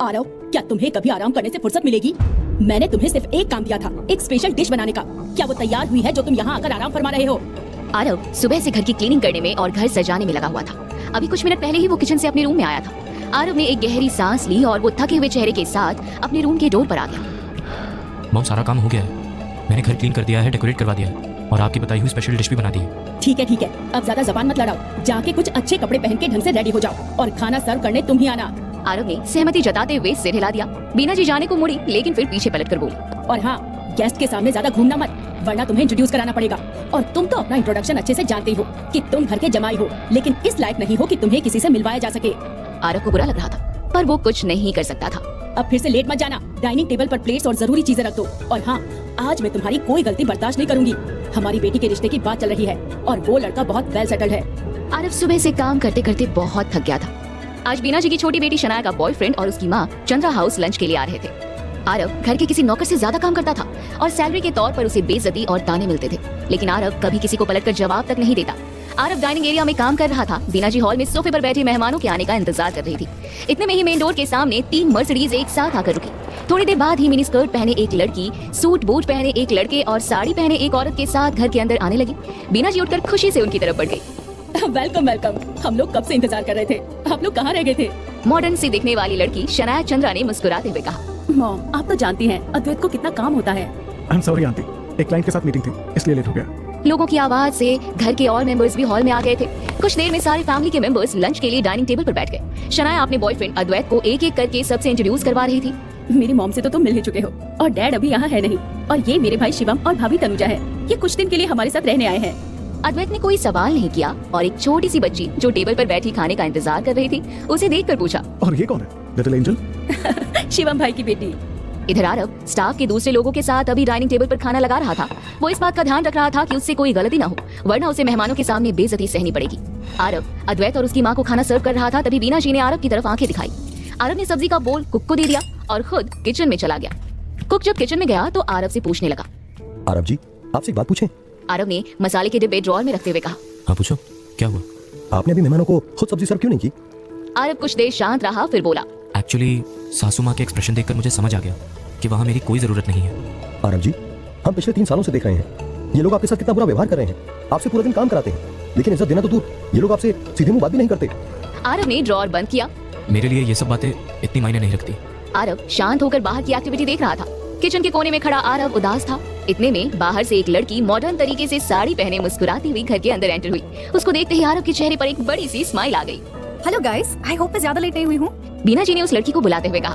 आरव, क्या तुम्हें कभी आराम करने से फुर्सत मिलेगी? मैंने तुम्हें सिर्फ एक काम दिया था, एक स्पेशल डिश बनाने का। क्या वो तैयार हुई है जो तुम यहाँ आकर आराम फरमा रहे हो? आरव सुबह से घर की क्लीनिंग करने में और घर सजाने में लगा हुआ था। अभी कुछ मिनट पहले ही वो किचन से अपने रूम में आया था। आरव ने एक गहरी सांस ली और वो थके हुए चेहरे के साथ अपने रूम के डोर पर आ गया। मॉम, सारा काम हो गया है। मैंने घर क्लीन कर दिया है, डेकोरेट करवा दिया है और आपकी बताई हुई स्पेशल डिश भी बना दी है। ठीक है, अब ज्यादा जबान मत लड़ाओ। जाके कुछ अच्छे कपड़े पहन के ढंग से रेडी हो जाओ और खाना सर्व करने तुम ही आना। आरव ने सहमति जताते हुए सिर हिला दिया। बीना जी जाने को मुड़ी, लेकिन फिर पीछे पलट कर बोली, और हाँ, गेस्ट के सामने ज्यादा घूमना मत, वरना तुम्हें इंट्रोड्यूस कराना पड़ेगा। और तुम तो अपना इंट्रोडक्शन अच्छे से जानते हो कि तुम घर के जमाई हो, लेकिन इस लायक नहीं हो कि तुम्हें किसी से मिलवाया जा सके। आरव को बुरा लग रहा था, पर वो कुछ नहीं कर सकता था। अब फिर से लेट मत जाना। डाइनिंग टेबल पर प्लेट्स और जरूरी चीजें रख दो। और हाँ, आज मैं तुम्हारी कोई गलती बर्दाश्त नहीं करूंगी। हमारी बेटी के रिश्ते की बात चल रही है और वो लड़का बहुत वेल सेटल्ड है। आरव सुबह से काम करते करते बहुत थक गया था। आज बीना जी की छोटी बेटी शनाया का बॉयफ्रेंड और उसकी माँ चंद्रा हाउस लंच के लिए आ रहे थे। आरव घर के किसी नौकर से ज्यादा काम करता था और सैलरी के तौर पर उसे बेइज्जती और ताने मिलते थे, लेकिन आरव कभी किसी को पलटकर जवाब तक नहीं देता। आरव डाइनिंग एरिया में काम कर रहा था। बीना जी हॉल में सोफे पर बैठे मेहमानों के आने का इंतजार कर रही थी। इतने में ही मेन डोर के सामने 3 मर्सिडीज एक साथ आकर रुकी। थोड़ी देर बाद ही मिनी स्कर्ट पहने एक लड़की, सूट बूट पहने एक लड़के और साड़ी पहने एक औरत के साथ घर के अंदर आने लगी। बीना जी उठकर खुशी से उनकी तरफ बढ़ गई। वेलकम वेलकम, हम लोग कब से इंतजार कर रहे थे। आप लोग कहाँ रह गए थे? मॉडर्न सी दिखने वाली लड़की शनाया चंद्रा ने मुस्कुराते हुए कहा, मॉम, आप तो जानती हैं अद्वैत को कितना काम होता है। आई एम सॉरी आंटी, एक क्लाइंट के साथ मीटिंग थी इसलिए लेट हो गया। लोगों की आवाज से घर के और मेंबर्स भी हॉल में आ गए थे। कुछ देर में सारे फैमिली के मेंबर्स लंच के लिए डाइनिंग टेबल पर बैठ गए। शनाया अपने बॉयफ्रेंड अद्वैत को एक एक करके सबसे इंट्रोड्यूस करवा रही थी। मेरी मॉम से तो तुम मिल ही चुके हो और डैड अभी यहाँ है नहीं, और ये मेरे भाई शिवम और भाभी तनुजा है। ये कुछ दिन के लिए हमारे साथ रहने आए हैं। अद्वैत ने कोई सवाल नहीं किया और एक छोटी सी बच्ची जो टेबल पर बैठी खाने का इंतजार कर रही थी उसे देखकर पूछा, और ये कौन है? Little angel? शिवम भाई की बेटी। इधर आरव स्टाफ के दूसरे लोगों के साथ अभी डाइनिंग टेबल पर खाना लगा रहा था। वो इस बात का ध्यान रख रहा था कि उससे कोई गलती ना हो, वरना उसे मेहमानों के सामने बेइज्जती सहनी पड़ेगी। आरव अद्वैत और उसकी माँ को खाना सर्व कर रहा था, तभी बीना जी ने आरव की तरफ आंखें दिखाई। आरव ने सब्जी का बोल कुक को दे दिया और खुद किचन में चला गया। कुक जब किचन में गया तो आरव से पूछने लगा, आरव जी, आपसे एक बात पूछें? आरव ने मसाले के डिब्बे ड्रॉअर में रखते हुए कहा, हाँ पूछो, क्या हुआ? आपने अभी मेहमानों को खुद सब्जी सर्व क्यों नहीं की? आरव कुछ देर शांत रहा, फिर बोला, एक्चुअली सासू माँ के एक्सप्रेशन देखकर मुझे समझ आ गया कि वहाँ मेरी कोई जरूरत नहीं है। आरव जी, हम पिछले 3 सालों से देख रहे हैं ये लोग आपके साथ कितना बुरा व्यवहार कर रहे हैं। आपसे पूरा दिन काम कराते हैं, लेकिन इज्जत देना तो दूर, ये लोग आपसे सीधे मुंह बात भी नहीं करते। आरव ने ड्रॉअर बंद किया। मेरे लिए ये सब बातें इतनी मायने नहीं रखती। आरव शांत होकर बाहर की एक्टिविटी देख रहा था। किचन के कोने में खड़ा आरव उदास था। इतने में बाहर से एक लड़की मॉडर्न तरीके से साड़ी पहने मुस्कुराती हुई घर के अंदर एंटर हुई। उसको देखते ही आरव के चेहरे पर एक बड़ी सी स्माइल आ गई। हेलो गाइस, आई होप मैं ज्यादा लेट नहीं हुई हूँ। बीना जी ने उस लड़की को बुलाते हुए कहा,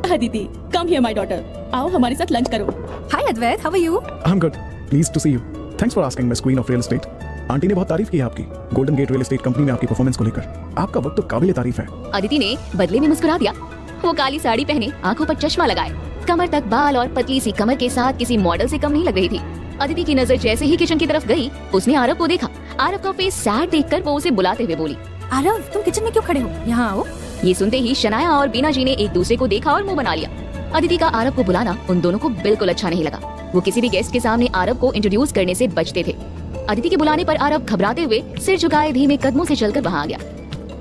Aditi, come here my daughter, आओ हमारे साथ लंच करो। Hi Advait, how are you? I am good, pleased to see you. Thanks for asking miss queen of real estate. Aunty ने बहुत तारीफ की है आपकी Golden Gate real estate company में आपकी परफॉर्मेंस को लेकर। आपका वक्त तो काबिल तारीफ है। अदिति ने बदले में मुस्कुरा दिया। वो काली साड़ी पहने, आंखों पर चश्मा लगाए, कमर तक बाल और पतली सी कमर के साथ किसी मॉडल से कम नहीं लग रही थी। अदिति की नजर जैसे ही किचन की तरफ गई, उसने आरव को देखा। आरव का फेस सैड देखकर वो उसे बुलाते हुए बोली, आरव, तुम किचन में क्यों खड़े हो? यहाँ आओ। ये सुनते ही शनाया और बीना जी ने एक दूसरे को देखा और मुंह बना लिया। अदिति का आरव को बुलाना उन दोनों को बिल्कुल अच्छा नहीं लगा। वो किसी भी गेस्ट के सामने आरव को इंट्रोड्यूस करने से बचते थे। अदिति के बुलाने पर आरव घबराते हुए सिर झुकाए धीमे कदमों से चलकर वहाँ आ गया।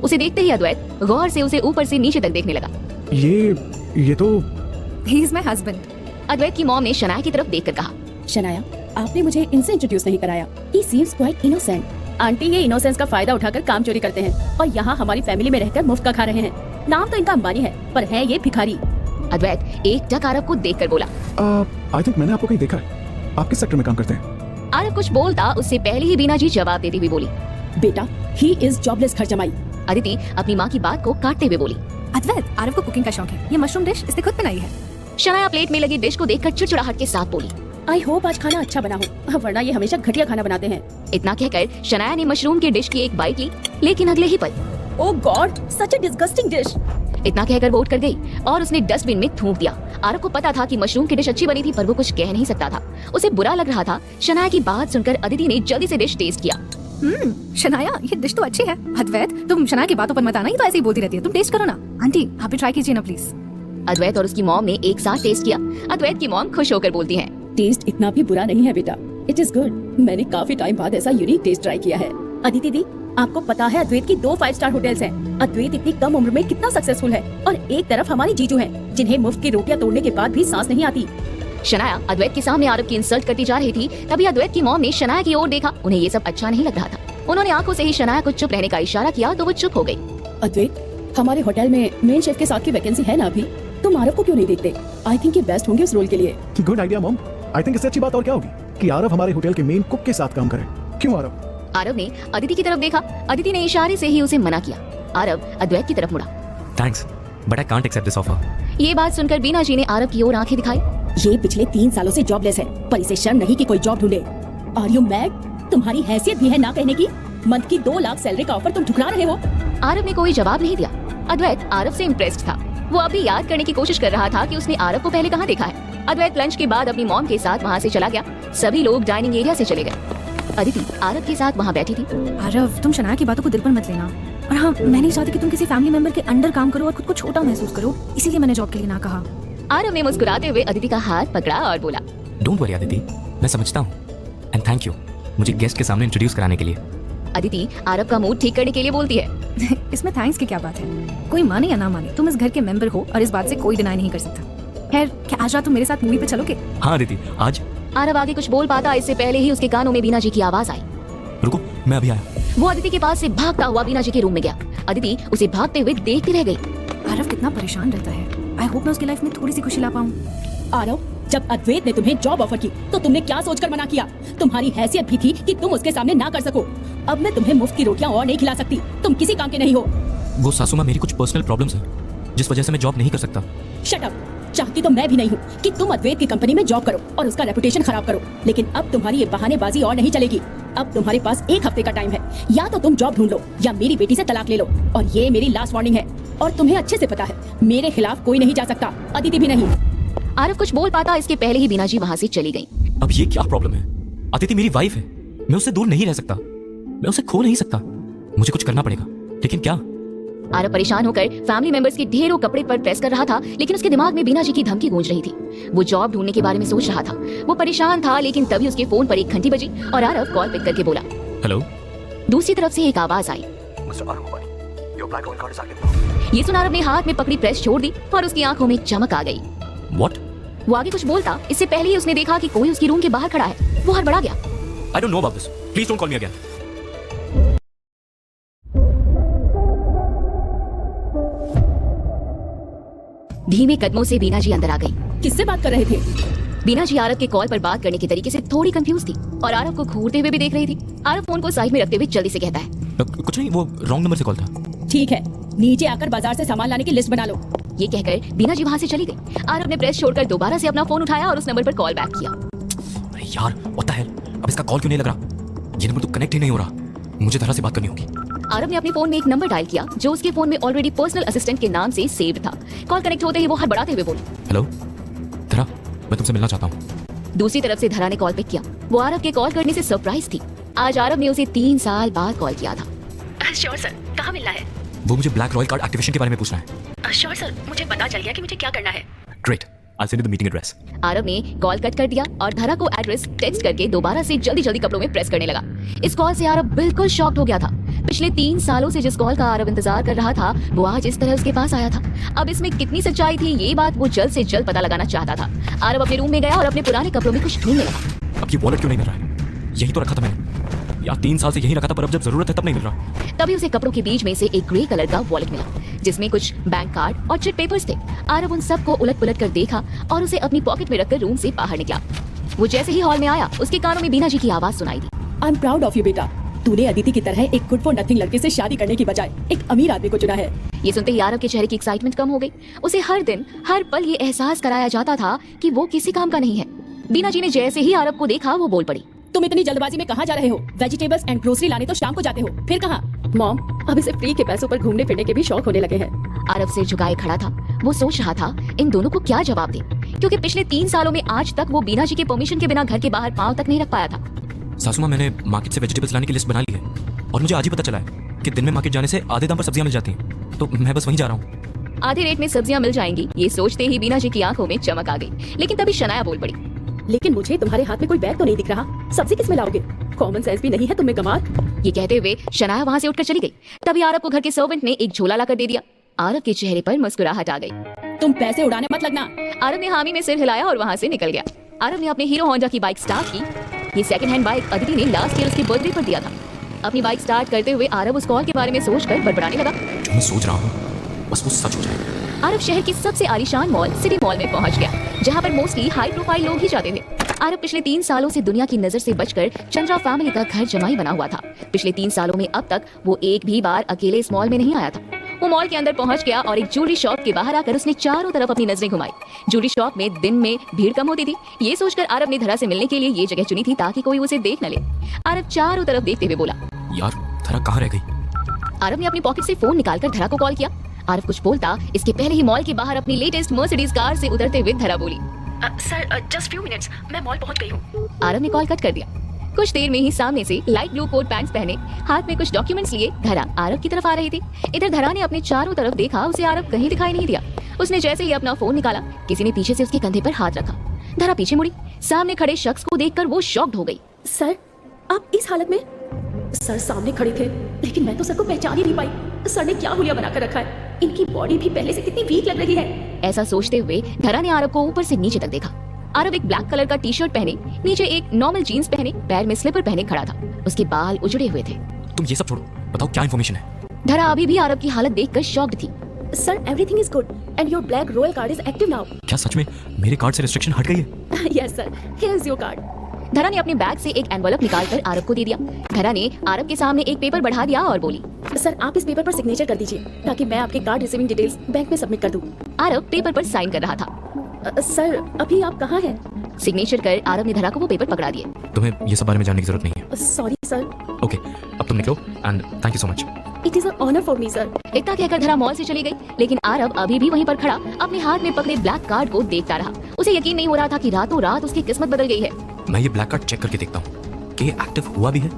उसे देखते ही अद्वैत गौर से उसे ऊपर से नीचे तक देखने लगा। ये तो ही इज माय हस्बैंड। अद्वैत की मॉम ने शनाया की तरफ देखकर कहा, शनाया, आपने मुझे इनसे इंट्रोड्यूस नहीं कराया। ही सीम्स क्वाइट इनोसेंट। आंटी ये इनोसेंस का फायदा उठाकर काम चोरी करते हैं और यहाँ हमारी फैमिली में रहकर मुफ्त का खा रहे हैं। नाम तो इनका अंबानी है, पर है ये भिखारी। अद्वैत एक टक आरव को देखकर बोला, आई थिंक मैंने आपको कहीं देखा है। आप किस सेक्टर में काम करते हैं? आरव कुछ बोलता उससे पहले ही बीना जी जवाब देती हुई बोली, बेटा, ही इज जॉबलेस घर जमाई। अदिति अपनी माँ की बात को काटते हुए बोली, अद्वैत, आरव को कुकिंग का शौक है। ये मशरूम डिश इसने खुद बनाई है। शनाया प्लेट में लगी डिश को देखकर चिड़चिड़ाहट के साथ बोली, आई होप आज खाना अच्छा बना हो, वरना ये हमेशा घटिया खाना बनाते हैं। इतना कहकर शनाया ने मशरूम की डिश की एक बाइट ली, लेकिन अगले ही पल, ओह गॉड, सच अ डिस्गस्टिंग डिश। इतना कहकर वो उठ कर गई और उसने डस्टबिन में थूक दिया। आरव को पता था कि मशरूम की डिश अच्छी बनी थी, पर वो कुछ कह नहीं सकता था। उसे बुरा लग रहा था। शनाया की बात सुनकर अदिति ने जल्दी से डिश टेस्ट किया। शनाया, ये डिश तो अच्छी है। अद्वैत, तुम शनाया की बातों पर मत आना, ये तो ऐसे ही बोलती रहती है। तुम टेस्ट करो ना। आंटी, आप भी ट्राई कीजिए ना प्लीज। अद्वैत और उसकी मॉम ने एक साथ टेस्ट किया। अद्वैत की मॉम खुश होकर बोलती है, टेस्ट इतना भी बुरा नहीं है बेटा, इट इज गुड। मैंने काफी टाइम बाद ऐसा यूनिक टेस्ट ट्राई किया है। अदिति दी, आपको पता है अद्वैत की 2 5 स्टार होटल्स हैं। अद्वैत इतनी कम उम्र में कितना सक्सेसफुल है और एक तरफ हमारी जीजू हैं, जिन्हें मुफ्त की रोटियां तोड़ने के बाद भी सांस नहीं आती। शनाया अद्वैत के सामने आरव की इंसल्ट करती जा रही थी। तभी अद्वैत की मॉम ने शनाया की ओर देखा। उन्हें ये सब अच्छा नहीं लग रहा था। उन्होंने आंखों से ही शनाया को चुप रहने का इशारा किया तो वो चुप हो गई। अद्वैत, हमारे होटल में मेन शेफ के साथ की वैकेंसी है ना अभी? तुम आरव को क्यों नहीं देखते? आई थिंक ये बेस्ट होंगे उस रोल के लिए। Good idea mom. I think इससे अच्छी बात और क्या होगी कि आरव हमारे होटल के मेन कुक के साथ काम करे। क्यों आरव? आरव ने अदिति की तरफ देखा। अदिति ने इशारे से ही उसे मना किया। आरव अद्वैत की तरफ मुड़ा। Thanks but I can't accept this offer. ये बात सुनकर बीना जी ने आरव की ओर आंखें दिखाई। ये पिछले 3 सालों से जॉबलेस है, पर इसे शर्म नहीं कि कोई जॉब ढूंढे। Are you mad? तुम्हारी हैसियत भी है ना कहने की? मंथ की 2 लाख सैलरी का ऑफर तुम ठुकरा रहे हो। आरव ने कोई जवाब नहीं दिया। अद्वैत आरव से इम्प्रेस्ड था। वो अभी याद करने की कोशिश कर रहा था कि उसने आरव को पहले कहाँ देखा है। अद्वैत लंच के बाद अपनी मॉम के साथ वहाँ से चला गया। सभी लोग डाइनिंग एरिया से चले गए। अदिति आरव के साथ वहाँ बैठी थी। आरव, तुम शनाया की बातों को दिल पर मत लेना। और हाँ, मैं नहीं चाहती कि तुम किसी फैमिली मेंबर के अंडर काम करो और खुद को छोटा महसूस करो, इसीलिए मैंने जॉब के लिए ना कहा। आरव ने मुस्कुराते हुए अदिति का हाथ पकड़ा और बोला, डोंट वरी अदिति, मैं समझता हूँ एंड थैंक यू मुझे गेस्ट के सामने इंट्रोड्यूस कराने के लिए। अदिति आरव का मूड ठीक करने के लिए बोलती है। इसमें थैंक्स की क्या बात है? कोई माने या ना माने, तुम इस घर के मेंबर हो और इस बात से कोई डिनाई नहीं कर सकता। खैर, क्या आज रात तुम मेरे साथ मूवी पे चलोगे? हाँ अदिति, आज। आरव आगे कुछ बोल पाता इससे पहले ही उसके कानों में बीना जी की आवाज आई। रुको, मैं अभी आया। वो अदिति के पास से भागता हुआ बीना जी के रूम में गया। अदिति उसे भागते हुए देखती रह गई। आरव कितना परेशान रहता है। आई होप मैं उसकी लाइफ में थोड़ी सी खुशी ला पाऊँ। आरव, जब अद्वैत ने तुम्हें जॉब ऑफर की तो तुमने क्या सोचकर मना किया? तुम्हारी हैसियत भी थी कि तुम उसके सामने ना कर सको। अब मैं तुम्हें मुफ्त की रोटियां और नहीं खिला सकती। तुम किसी काम के नहीं हो। वो सासू माँ, मेरी कुछ पर्सनल प्रॉब्लम्स हैं जिस वजह से मैं जॉब नहीं कर सकता। Shut up. चाहती तो मैं भी नहीं हूँ कि तुम अद्वैत की कंपनी में जॉब करो और उसका रेपुटेशन खराब करो, लेकिन अब तुम्हारी ये बहानेबाजी और नहीं चलेगी। अब तुम्हारे पास 1 हफ्ते का टाइम है। या तो तुम जॉब ढूंढ लो या मेरी बेटी से तलाक ले लो। और ये मेरी लास्ट वार्निंग है। और तुम्हें अच्छे से पता है मेरे खिलाफ कोई नहीं जा सकता, अदिति भी नहीं। आरव कुछ बोल पाता इसके पहले ही बीना जी वहाँ से चली गई। अब ये क्या प्रॉब्लम है? अदिति मेरी वाइफ है, मैं उससे दूर नहीं रह सकता, मैं उसे खो नहीं सकता। मुझे कुछ करना पड़ेगा, लेकिन क्या? आरव परेशान होकर फैमिली मेंबर्स के ढेरों कपड़े पर प्रेस कर रहा था, लेकिन उसके दिमाग में बीना जी की धमकी गूंज रही थी। वो जॉब ढूंढने के बारे में सोच रहा था। वो परेशान था, लेकिन तभी उसके फोन पर एक घंटी बजी और आरव कॉल पिक करके बोला, हेलो। दूसरी तरफ से एक आवाज आई। ये सुन आरव ने हाथ में पकड़ी प्रेस छोड़ दी और उसकी आंखों में चमक आ गई। What? वो आगे कुछ बोलता इससे पहले ही उसने देखा कि कोई उसकी रूम के बाहर खड़ा है। वो हड़बड़ा गया। I don't know about this. Please don't call me again. धीमे कदमों से बीना जी अंदर आ गई। किससे बात कर रहे थे? बीना जी आरव के कॉल पर बात करने के तरीके से थोड़ी कंफ्यूज थी और आरव को घूरते हुए भी देख रही थी। आरव फोन को साइड में रखते हुए जल्दी से कहता है, कुछ नहीं, वो रॉन्ग नंबर से कॉल था। ठीक है, नीचे आकर बाजार से सामान लाने की लिस्ट बना लो। ये कहकर बीना जी वहाँ से चली गई। आरव ने प्रेस छोड़कर दोबारा से अपना फोन उठाया और उस नंबर पर कॉल बैक किया। अरे यार, what the hell? अब इसका कॉल क्यों नहीं लग रहा? ये नंबर तो कनेक्ट ही नहीं हो रहा। मुझे धरा से बात करनी होगी। आरव ने अपने फोन में एक नंबर डायल किया जो उसके फोन में ऑलरेडी पर्सनल असिस्टेंट के नाम से सेव्ड था। कॉल कनेक्ट होते ही वो हड़बड़ाते हुए बोली, हेलो धरा, मैं तुमसे मिलना चाहता हूँ। दूसरी तरफ से धरा ने कॉल पिक किया। वो आरव के कॉल करने से सरप्राइज थी। आज आरव ने उसे 3 साल बाद कॉल किया था। श्योर सर, कहाँ मिलना है? वो मुझे ब्लैक रॉयल कार्ड एक्टिवेशन के बारे में पूछना है। श्योर सर, मुझे पता चल गया कि मुझे क्या करना है। Great, I'll send you the meeting address. Aarav ने कॉल कट कर दिया और धरा को एड्रेस टेक्स्ट करके दोबारा से जल्दी जल्दी कपड़ों में प्रेस करने लगा। इस कॉल से आरव बिल्कुल शॉक्ड हो गया था। पिछले 3 सालों से जिस कॉल का आरव इंतजार कर रहा था वो आज इस तरह उसके पास आया था। अब इसमें कितनी सच्चाई थी ये बात वो जल्द से जल्द पता लगाना चाहता था। आरव अपने रूम में गया और अपने पुराने कपड़ों में कुछ ढूंढने लगा। अब ये वॉलेट क्यों नहीं मिल रहा है? यही तो रखा था मैंने यार, 3 साल से यही रखा था, पर अब जब जरूरत है तब नहीं मिल रहा। तभी उसे कपड़ों के बीच में से एक ग्रे कलर का वॉलेट मिला जिसमें कुछ बैंक कार्ड और चिट पेपर्स थे। आरव उन सबको उलट पुलट कर देखा और उसे अपनी पॉकेट में रखकर रूम से बाहर निकला। वो जैसे ही हॉल में आया उसके कानों में बीना जी की आवाज सुनाई दी। I am proud of you बेटा। तूने अदिति की तरह एक गुड फॉर नथिंग लड़के से शादी करने की बजाय एक अमीर आदमी को चुना है। ये सुनते ही आरव के चेहरे की एक्साइटमेंट कम हो गई। उसे हर दिन हर पल ये एहसास कराया जाता था कि वो किसी काम का नहीं है। बीना जी ने जैसे ही आरव को देखा वो बोल पड़ी, तुम इतनी जल्दबाजी में कहाँ जा रहे हो? वेजिटेबल्स एंड ग्रोसरी लाने तो शाम को जाते हो, फिर कहाँ? मॉम, अब इसे फ्री के पैसों पर घूमने फिरने के भी शौक होने लगे हैं। आरव सिर झुकाए खड़ा था। वो सोच रहा था इन दोनों को क्या जवाब दे, क्योंकि पिछले 3 सालों में आज तक वो बीना जी के परमिशन के बिना घर के बाहर पांव तक नहीं रख पाया था। सासू माँ, मैंने मार्केट से वेजिटेबल्स लाने की लिस्ट बना ली है और मुझे आज ही पता चला है कि दिन में मार्केट जाने से आधे दाम पर सब्जियां मिल जाती हैं, तो मैं बस वहीं जा रहा हूँ। आधे रेट में सब्जियां मिल जाएंगी ये सोचते ही बीना जी की आंखों में चमक आ गई। लेकिन तभी शनाया बोल पड़ी, लेकिन मुझे तुम्हारे हाथ में कोई बैग तो नहीं दिख रहा, सब्जी किस में लाओगे? कॉमन सेंस भी नहीं है तुम्हें कमाल। ये कहते हुए शनाया वहाँ से उठकर चली गई। तभी आरव को घर के सर्वेंट ने एक झोला लाकर दे दिया। आरव के चेहरे पर मुस्कुराहट आ गई। तुम पैसे उड़ाने मत लगना। आरव ने हामी में सिर हिलाया और वहाँ से निकल गया। आरव ने अपने हीरो होंडा की बाइक स्टार्ट की। ये सेकंड हैंड बाइक अदिति ने लास्ट ईयर उसके बर्थडे पर दिया था। अपनी बाइक स्टार्ट करते हुए आरव उस कॉल के बारे में सोचकर बड़बड़ाने लगा। जो मैं सोच रहा हूँ बस वो सच हो जाए। आरव शहर की सबसे आलीशान मॉल सिटी मॉल में पहुंच गया, जहां पर मोस्टली हाई प्रोफाइल लोग ही जाते थे। आरव पिछले 3 सालों से दुनिया की नजर से बचकर चंद्रा फैमिली का घर जमाई बना हुआ था। पिछले 3 सालों में अब तक वो एक भी बार अकेले इस मॉल में नहीं आया था। वो मॉल के अंदर पहुंच गया और एक ज्वेलरी शॉप के बाहर आकर उसने चारों तरफ अपनी नजरें घुमाई। ज्वेलरी शॉप में दिन में भीड़ कम होती थी। ये सोचकर आरव ने धरा से मिलने के लिए ये जगह चुनी थी ताकि कोई उसे देख न ले। आरव चारों तरफ देखते हुए बोला, यार धरा कहाँ रह गई? आरव ने अपनी पॉकेट से फोन निकालकर धरा को कॉल किया। आरव कुछ बोलता इसके पहले ही मॉल के बाहर अपनी लेटेस्ट मर्सिडीज कार से उतरते हुए धरा बोली, सर जस्ट फ्यू मिनट्स, मैं मॉल पहुंच गई हूँ। आरव ने कॉल कट कर दिया। कुछ देर में ही सामने से लाइट ब्लू कोट पैंट्स पहने हाथ में कुछ डॉक्यूमेंट्स लिए धरा आरव की तरफ आ रही थी। इधर धरा ने अपने चारों तरफ देखा, उसे आरव कहीं दिखाई नहीं दिया। उसने जैसे ही अपना फोन निकाला, किसी ने पीछे से उसके कंधे पर हाथ रखा। धरा पीछे मुड़ी। सामने खड़े शख्स को देखकर वो शॉक्ड हो गई। सर आप इस हालत में? सर सामने खड़े थे लेकिन मैं तो सर को पहचान ही नहीं पाई। सर ने क्या हुलिया बनाकर रखा है? इनकी बॉडी भी पहले से कितनी वीक लग रही है। ऐसा सोचते हुए धरा ने आरव को ऊपर से नीचे तक देखा। आरव एक ब्लैक कलर का टी शर्ट पहने, नीचे एक नॉर्मल जीन्स पहने, पैर में स्लीपर पहने खड़ा था। उसके बाल उजड़े हुए थे। तुम ये सब छोड़ो, बताओ क्या इन्फॉर्मेशन है? धरा अभी भी आरव की हालत देखकर शॉक्ड थी। Sir everything is good and your black royal card is active now. क्या सच में मेरे कार्ड से रिस्ट्रिक्शन हट गई है? Yes sir, here is your card. धरा ने अपने बैग से एक एनवलप निकालकर आरव को दे दिया। धरा ने आरव के सामने एक पेपर बढ़ा दिया और बोली, सर आप इस पेपर पर सिग्नेचर कर दीजिए ताकि मैं आपके कार्ड रिसीविंग डिटेल्स बैंक में सबमिट कर दूं। आरव पेपर पर साइन कर रहा था। सर अभी आप कहाँ हैं? सिग्नेचर कर आरव ने धरा को वो पेपर पकड़ा दिए। तुम्हें ये सब बारे में जानने की जरूरत नहीं है। Sorry sir. ओके अब तुम निकलो and thank you so much. It is a honour for me sir. इतना कहकर धरा मॉल से चली गई, लेकिन आरव अभी भी वहीं पर खड़ा अपने हाथ में पकड़े ब्लैक कार्ड को देखता रहा। उसे यकीन नहीं हो रहा था कि रातों रात उसकी किस्मत बदल गई है। मैं ये ब्लैक कार्ड चेक करके देखता हूँ कि ये एक्टिव हुआ भी है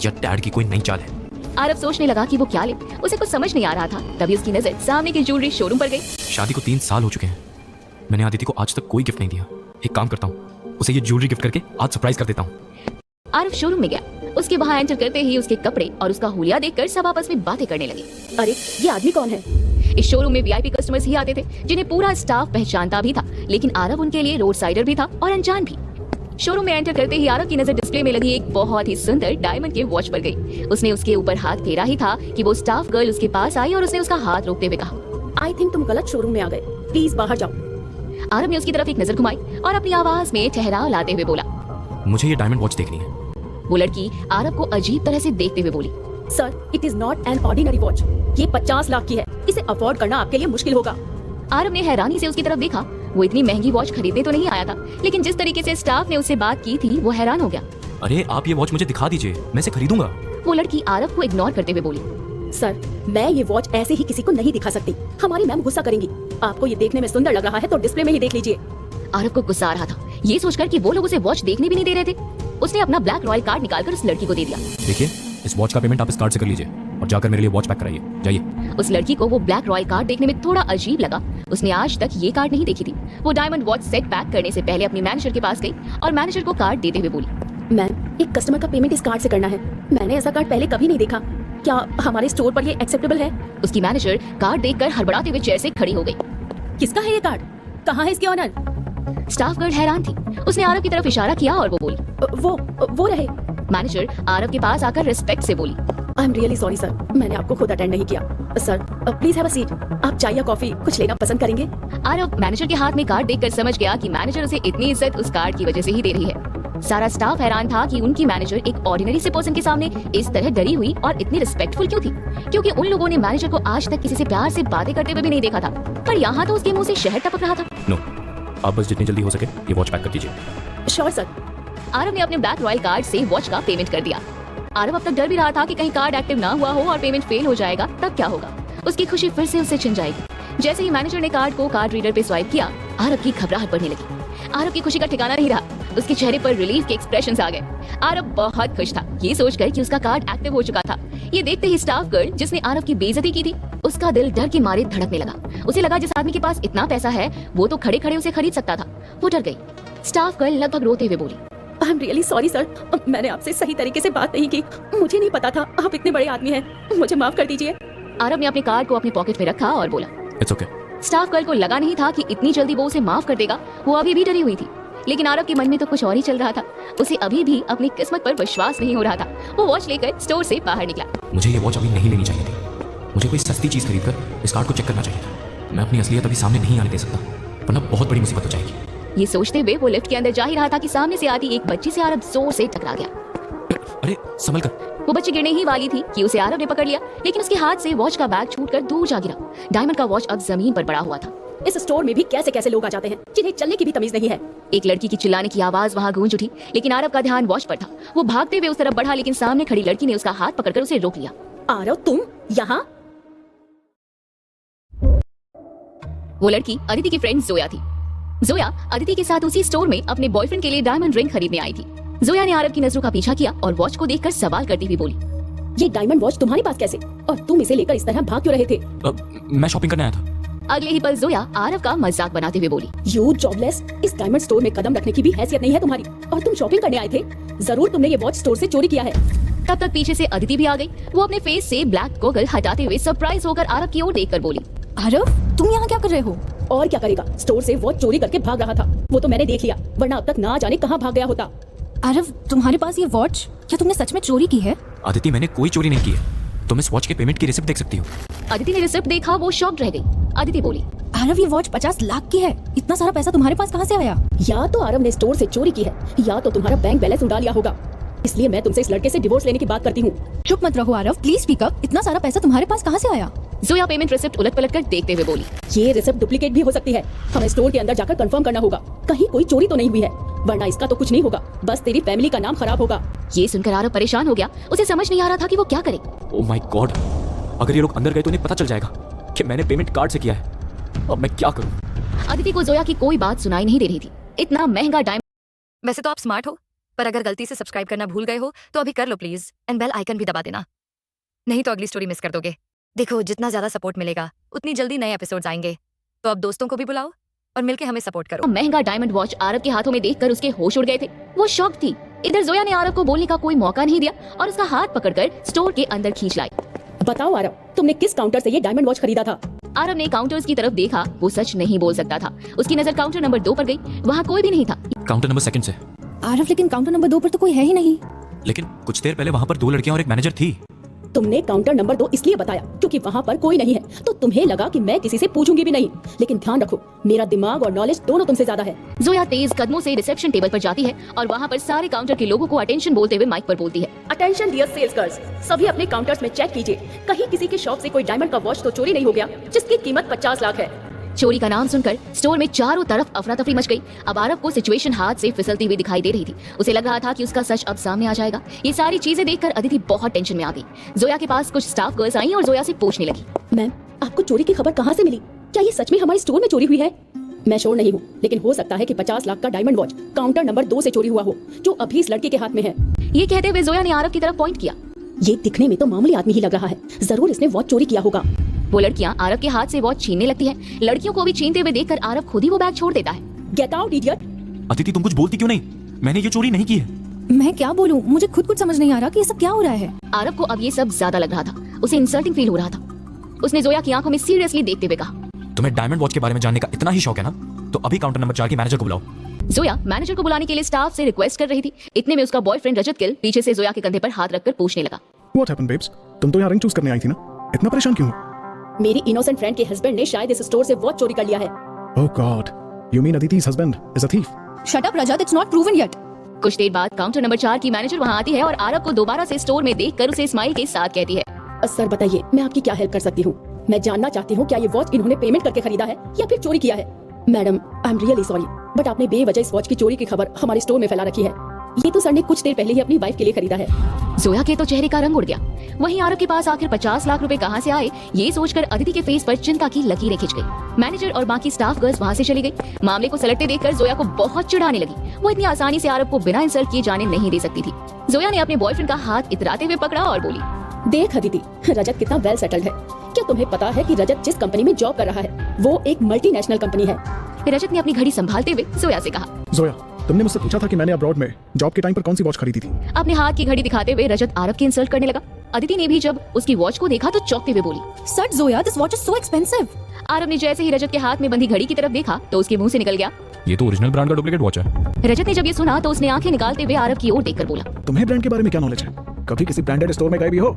या डैड की कोई नई चाल है। आरव सोचने लगा कि वो क्या ले। उसे कुछ समझ नहीं आ रहा था। तभी उसकी नजर सामने के ज्वेलरी शोरूम पर गई। शादी को 3 साल हो चुके हैं, मैंने आदिति को आज तक कोई गिफ्ट नहीं दिया। एक काम करता हूँ, उसे ये ज्वेलरी गिफ्ट करके आज सरप्राइज कर देता हूँ। आरव शोरूम में गया। उसके वहां एंटर करते ही उसके कपड़े और उसका हुलिया देखकर सब आपस में बातें करने लगे। अरे ये आदमी कौन है? इस शोरूम में वीआईपी कस्टमर्स ही आते थे जिन्हें पूरा स्टाफ पहचानता भी था, लेकिन आरव उनके लिए रोड साइडर भी था और अनजान भी। शोरूम में एंटर करते ही आरव की नजर डिस्प्ले में लगी एक बहुत ही सुंदर डायमंड के वॉच पर गई। उसने उसके ऊपर हाथ फेरा ही था कि वो स्टाफ गर्ल उसके पास आई और उसने उसका हाथ रोकते हुए कहा, आई थिंक तुम गलत शोरूम में आ गए, प्लीज बाहर जाओ। आरव ने उसकी तरफ एक नजर घुमाई और अपनी आवाज में ठहराव लाते हुए बोला, मुझे ये डायमंड वॉच देखनी है। वो लड़की आरव को अजीब तरह से देखते हुए बोली, sir it is not an ordinary watch, ये 50 लाख की है, इसे अफोर्ड करना आपके लिए मुश्किल होगा। आरव ने हैरानी से उसकी तरफ देखा। वो इतनी महंगी वॉच खरीदने तो नहीं आया था, लेकिन जिस तरीके से स्टाफ ने उससे बात की थी वो हैरान हो गया। अरे आप ये वॉच मुझे दिखा दीजिए, मैं इसे खरीदूंगा। वो लड़की आरव को इग्नोर करते हुए बोली, सर मैं ये वॉच ऐसे ही किसी को नहीं दिखा सकती, हमारी मैम गुस्सा करेंगी। आपको ये देखने में सुंदर लग रहा है तो डिस्प्ले में ही देख लीजिए। आरव को गुस्सा आ रहा था ये सोचकर कि वो लोग उसे वॉच देखने भी नहीं दे रहे थे। उसने अपना ब्लैक रॉयल कार्ड निकालकर उस लड़की को दे दिया। देखिए इस वॉच का पेमेंट आप इस कार्ड से कर लीजिए और जाकर मेरे लिए वॉच पैक कराइए, जाइए। उस लड़की को वो ब्लैक रॉयल कार्ड देखने में थोड़ा अजीब लगा। उसने आज तक ये कार्ड नहीं देखी थी। वो डायमंड वॉच सेट पैक करने से पहले अपनी मैनेजर के पास गई और मैनेजर को कार्ड देते हुए बोली, मैम एक कस्टमर का पेमेंट इस कार्ड से करना है, मैंने ऐसा कार्ड पहले कभी नहीं देखा, क्या हमारे स्टोर पर ये एक्सेप्टेबल है? उसकी मैनेजर कार्ड देखकर हड़बड़ाते हुए चेयर से खड़ी हो गई। किसका है ये कार्ड? कहाँ है इसकी ऑनर? स्टाफ गर्ल हैरान थी। उसने आरव की तरफ इशारा किया और वो बोली, वो रहे। मैनेजर आरव के पास आकर रिस्पेक्ट से बोली, I am really sorry sir, मैंने आपको खुद अटेंड नहीं किया। Sir please have a seat, आप चाय या कॉफी कुछ लेना पसंद करेंगे? आरव मैनेजर के हाथ में कार्ड देखकर समझ गया कि मैनेजर उसे इतनी इज्जत उस कार्ड की वजह से ही दे रही है। सारा स्टाफ हैरान था कि उनकी मैनेजर एक ऑर्डिनरी से पर्सन के सामने इस तरह डरी हुई और इतनी रिस्पेक्टफुल क्यों थी, क्योंकि उन लोगों ने मैनेजर को आज तक किसी से प्यार से बातें करते हुए भी नहीं देखा था, पर यहाँ तो उसके मुंह से शहद टपक रहा था। नो, आप बस जितनी जल्दी हो सके ये वॉच पैक कर दीजिए। Sure sir. आरव ने अपने ब्लैक रॉयल कार्ड से वॉच का पेमेंट कर दिया। आरव अब तक डर भी रहा था कि कहीं कार्ड एक्टिव ना हुआ हो और पेमेंट फेल हो जाएगा, तब क्या होगा। उसकी खुशी फिर से उससे छिन जाएगी। जैसे ही मैनेजर ने कार्ड को कार्ड रीडर पे स्वाइप किया, आरव की घबराहट बढ़ने लगी। आरव की खुशी का ठिकाना नहीं रहा। उसके चेहरे पर रिलीफ के एक्सप्रेशंस आ गए। आरव बहुत खुश था ये सोचकर कि उसका कार्ड एक्टिव हो चुका था। ये देखते ही स्टाफ गर्ल जिसने आरव की बेइज्जती की थी, उसका दिल डर के मारे धड़कने लगा। उसे लगा जिस आदमी के पास इतना पैसा है वो तो खड़े खड़े उसे खरीद सकता था। वो डर गई। स्टाफ गर्ल लगभग रोते हुए बोली, I am really sorry sir, मैंने आपसे सही तरीके से बात नहीं की, मुझे नहीं पता था आप इतने बड़े आदमी हैं, मुझे माफ कर दीजिए। आरव ने अपने कार्ड को अपनी पॉकेट में रखा और बोला। It's okay. स्टाफ गर्ल को लगा नहीं था कि इतनी जल्दी वो उसे माफ कर देगा। वो अभी भी डरी हुई थी, लेकिन आरव के मन में तो कुछ और ही चल रहा था। उसे अभी भी अपनी किस्मत पर विश्वास नहीं हो रहा था। वो वॉच लेकर स्टोर से बाहर निकला। मुझे ये वॉच अभी नहीं लेनी चाहिए थी। मुझे कोई सस्ती चीज़ खरीद कर इस कार्ड को चेक करना चाहिए था। मैं अपनी असलियत अभी सामने नहीं आने दे सकता, वरना बहुत बड़ी मुसीबत हो जाएगी। ये सोचते हुए वो लिफ्ट के अंदर जा ही रहा था कि सामने से आती एक बच्ची से आरव जोर से टकरा गया। अरे संभल कर। वो बच्ची गिरने ही वाली थी कि उसे आरव ने पकड़ लिया, लेकिन उसके हाथ से वॉच का बैग छूटकर दूर जा गिरा। डायमंड का वॉच अब जमीन पर पड़ा हुआ था। इस स्टोर में भी कैसे कैसे लोग आ जाते हैं जिन्हें चलने की भी तमीज नहीं है। एक लड़की की चिल्लाने की आवाज वहां गूंज उठी, लेकिन आरव का ध्यान वॉच पर था। वो भागते हुए उस तरफ बढ़ा, लेकिन सामने खड़ी लड़की ने उसका हाथ पकड़कर उसे रोक लिया। आरव तुम यहाँ? वो लड़की अदिति की फ्रेंड जोया थी। जोया अदिति के साथ उसी स्टोर में अपने बॉयफ्रेंड के लिए डायमंड रिंग खरीदने आई थी। जोया ने आरव की नजरों का पीछा किया और वॉच को देखकर सवाल करती हुई बोली, ये डायमंड वॉच तुम्हारे पास कैसे, और तुम इसे लेकर इस तरह भाग क्यों रहे थे? मैं शॉपिंग करने आया था। अगले ही पल जोया आरव का मजाक बनाते हुए बोली, यू जॉबलेस, इस डायमंड स्टोर में कदम रखने की भी हैसियत नहीं है तुम्हारी, और तुम शॉपिंग करने आए थे? जरूर तुमने ये वॉच स्टोर से चोरी किया है। तब तक पीछे से अदिति भी आ गई। वो अपने फेस से ब्लैक गॉगल हटाते हुए सरप्राइज होकर आरव की ओर देखकर बोली, आरव तुम यहाँ क्या कर रहे हो? और क्या करेगा, स्टोर से वॉच चोरी करके भाग रहा था। वो तो मैंने देख लिया, वरना अब तक ना जाने कहाँ भाग गया होता। आरव तुम्हारे पास ये वॉच, क्या तुमने सच में चोरी की है? आदिति मैंने कोई चोरी नहीं की है। तुम इस वॉच के पेमेंट की रिसिप्ट देख सकती हो। अदिति ने रिसिप्ट देखा, वो शॉक्ड रह गई। अदिति बोली, आरव ये वॉच 50 लाख की है, इतना सारा पैसा तुम्हारे पास कहाँ से आया? या तो आरव ने स्टोर से चोरी की है, या तो तुम्हारा बैंक बैलेंस उड़ा लिया होगा। इसलिए मैं तुमसे इस लड़के से डिवोर्स लेने की बात करती हूँ। चुप मत रहो आरव, प्लीज स्पीक अप। इतना सारा पैसा तुम्हारे पास कहाँ से आया? जोया पेमेंट रिसिप्ट उलट पलट कर देखते हुए बोली, ये रिसिप्ट डुप्लीकेट भी हो सकती है, हमें स्टोर के अंदर जाकर कंफर्म करना होगा। कहीं कोई चोरी तो नहीं हुई है, वरना इसका तो कुछ नहीं होगा, बस तेरी फैमिली का नाम खराब होगा। ये सुनकर आरव परेशान हो गया। उसे समझ नहीं आ रहा था कि वो क्या करे। ओह माय गॉड, अगर ये लोग अंदर गए तो इन्हें पता चल जाएगा कि मैंने पेमेंट कार्ड से किया है। अब मैं क्या करूं? अदिति को जोया की कोई बात सुनाई नहीं दे रही थी। इतना महंगा डायमंड। वैसे तो आप स्मार्ट हो, पर अगर गलती से सब्सक्राइब करना भूल गए हो तो अभी कर लो प्लीज, एंड बेल आइकन भी दबा देना, नहीं तो अगली स्टोरी मिस कर दोगे। देखो, जितना ज्यादा सपोर्ट मिलेगा उतनी जल्दी नए एपिसोड्स आएंगे, तो अब दोस्तों को भी बुलाओ और मिलके हमें सपोर्ट करो। महंगा डायमंड वॉच आरव के हाथों में देखकर उसके होश उड़ गए थे। वो शॉक थी। इधर जोया ने आरव को बोलने का कोई मौका नहीं दिया और उसका हाथ पकड़कर स्टोर के अंदर खींच लाई। बताओ आरव, तुमने किस काउंटर से ये डायमंड वॉच खरीदा था? आरव ने काउंटर्स की तरफ देखा। वो सच नहीं बोल सकता था। उसकी नजर काउंटर नंबर 2 पर गई। वहाँ कोई भी नहीं था। काउंटर नंबर 2 से। आरव लेकिन काउंटर नंबर 2 पर तो कोई है ही नहीं। लेकिन कुछ देर पहले वहाँ पर 2 लड़कियां और एक मैनेजर थी। तुमने काउंटर नंबर 2 इसलिए बताया क्योंकि वहाँ पर कोई नहीं है, तो तुम्हें लगा कि मैं किसी से पूछूंगी भी नहीं। लेकिन ध्यान रखो, मेरा दिमाग और नॉलेज दोनों तुमसे ज्यादा है। जोया तेज कदमों से रिसेप्शन टेबल पर जाती है और वहाँ पर सारे काउंटर के लोगों को अटेंशन बोलते हुए माइक पर बोलती है, अटेंशन डियर सेल्स गर्ल्स, सभी अपने काउंटर्स में चेक कीजिए, कहीं किसी के शॉप से कोई डायमंड का वॉच तो चोरी नहीं हो गया जिसकी कीमत 50 लाख है। चोरी का नाम सुनकर स्टोर में चारों तरफ अफरा तफरी मच गई। अब आरव को सिचुएशन हाथ से फिसलती हुई दिखाई दे रही थी। उसे लग रहा था कि उसका सच अब सामने आ जाएगा। ये सारी चीजें देखकर अदिति बहुत टेंशन में आ गई। जोया के पास कुछ स्टाफ गर्ल्स आई और जोया से पूछने लगी, मैम, आपको चोरी की खबर कहाँ से मिली? क्या ये सच में हमारे स्टोर में चोरी हुई है? मैं श्योर नहीं हूँ, लेकिन हो सकता है कि 50 लाख का डायमंड वॉच काउंटर नंबर 2 से चोरी हुआ हो, जो अभी इस लड़के के हाथ में है। ये कहते हुए जोया ने आरव की तरफ पॉइंट किया। ये दिखने में तो मामूली आदमी ही लग रहा है, जरूर इसने वॉच चोरी किया होगा। वो लड़कियां आरव के हाथ से वॉच छीनने लगती हैं। लड़कियों को भी छीनते हुए देखकर आरव खुद ही वो बैग छोड़ देता है। Get out idiot. अदिति तुम कुछ बोलती क्यों नहीं? मैंने ये चोरी नहीं की है। मैं क्या बोलूं, मुझे खुद कुछ समझ नहीं आ रहा कि ये सब क्या हो रहा है। आरव को अब ये सब ज्यादा लग रहा था। उसे इंसल्टिंग फील हो रहा था। उसने जोया की आंखों में सीरियसली देखते हुए कहा, तुम्हें डायमंड वॉच के बारे में जानने का इतना ही शौक है ना, तो अभी काउंटर नंबर 4 की मैनेजर को बुलाओ। जोया मैनेजर को बुलाने के लिए स्टाफ से रिक्वेस्ट कर रही थी। इतने में उसका बॉयफ्रेंड रजत गिल पीछे से जोया के कंधे पर हाथ रखकर पूछने लगा, What happened, babes? तुम तो यहाँ रिंग चूज करने आई थी ना, इतना परेशान क्यों हो? मेरी इनोसेंट फ्रेंड के हस्बैंड ने शायद इस स्टोर से वॉच चोरी कर लिया है। Oh God, you mean Aditi's husband is a thief? Shut up Rajat, it's not proven yet. कुछ देर बाद काउंटर नंबर 4 की मैनेजर वहाँ आती है और आरव को दोबारा से स्टोर में देखकर उसे स्माइल के साथ कहती है, सर बताइए, मैं आपकी क्या हेल्प कर सकती हूँ? मैं जानना चाहती हूँ क्या ये वॉच इन्होंने पेमेंट करके खरीदा है या फिर चोरी किया है? Madam, I am really sorry, but आपने बेवजह इस वॉच की चोरी की खबर हमारे स्टोर में फैला रखी है। ये तो सर ने कुछ देर पहले ही अपनी वाइफ के लिए खरीदा है। जोया के तो चेहरे का रंग उड़ गया। वहीं आरव के पास आखिर 50 लाख रुपए कहाँ से आए, ये सोचकर अदिति के फेस पर चिंता की लकीरें खिंच गई। मैनेजर और बाकी स्टाफ गर्ल्स वहाँ से चली गई। मामले को सलटते देखकर जोया को बहुत चिढ़ाने लगी। वो इतनी आसानी से आरव को बिना इंसल्ट किए जाने नहीं दे सकती थी। जोया ने अपने बॉयफ्रेंड का हाथ इतराते हुए पकड़ा और बोली, देख अदिति, रजत कितना वेल सेटल्ड है। क्या तुम्हें पता है कि रजत जिस कंपनी में जॉब कर रहा है वो एक मल्टीनेशनल कंपनी है? रजत ने अपनी घड़ी संभालते हुए जोया से कहा, जोया, तुमने मुझसे पूछा था कि मैंने अब्रॉड में जॉब के टाइम पर कौन सी वॉच खरीदी थी। अपने हाथ की घड़ी दिखाते हुए रजत आरव की इंसल्ट करने लगा। अदिति ने भी जब उसकी वॉच को देखा तो चौंकते हुए बोली, सच Zoya, this watch is so expensive. Aarav ने जैसे ही रजत के हाथ में बंधी घड़ी की तरफ देखा तो उसके मुंह से निकल गया, ये तो ओरिजिनल ब्रांड का डुप्लीकेट वॉच है। रजत ने जब ये सुना तो उसने आंखें निकालते हुए आरव की ओर देखकर बोला, तुम्हें ब्रांड के बारे में क्या नॉलेज है? कभी किसी ब्रांडेड स्टोर में गए भी हो?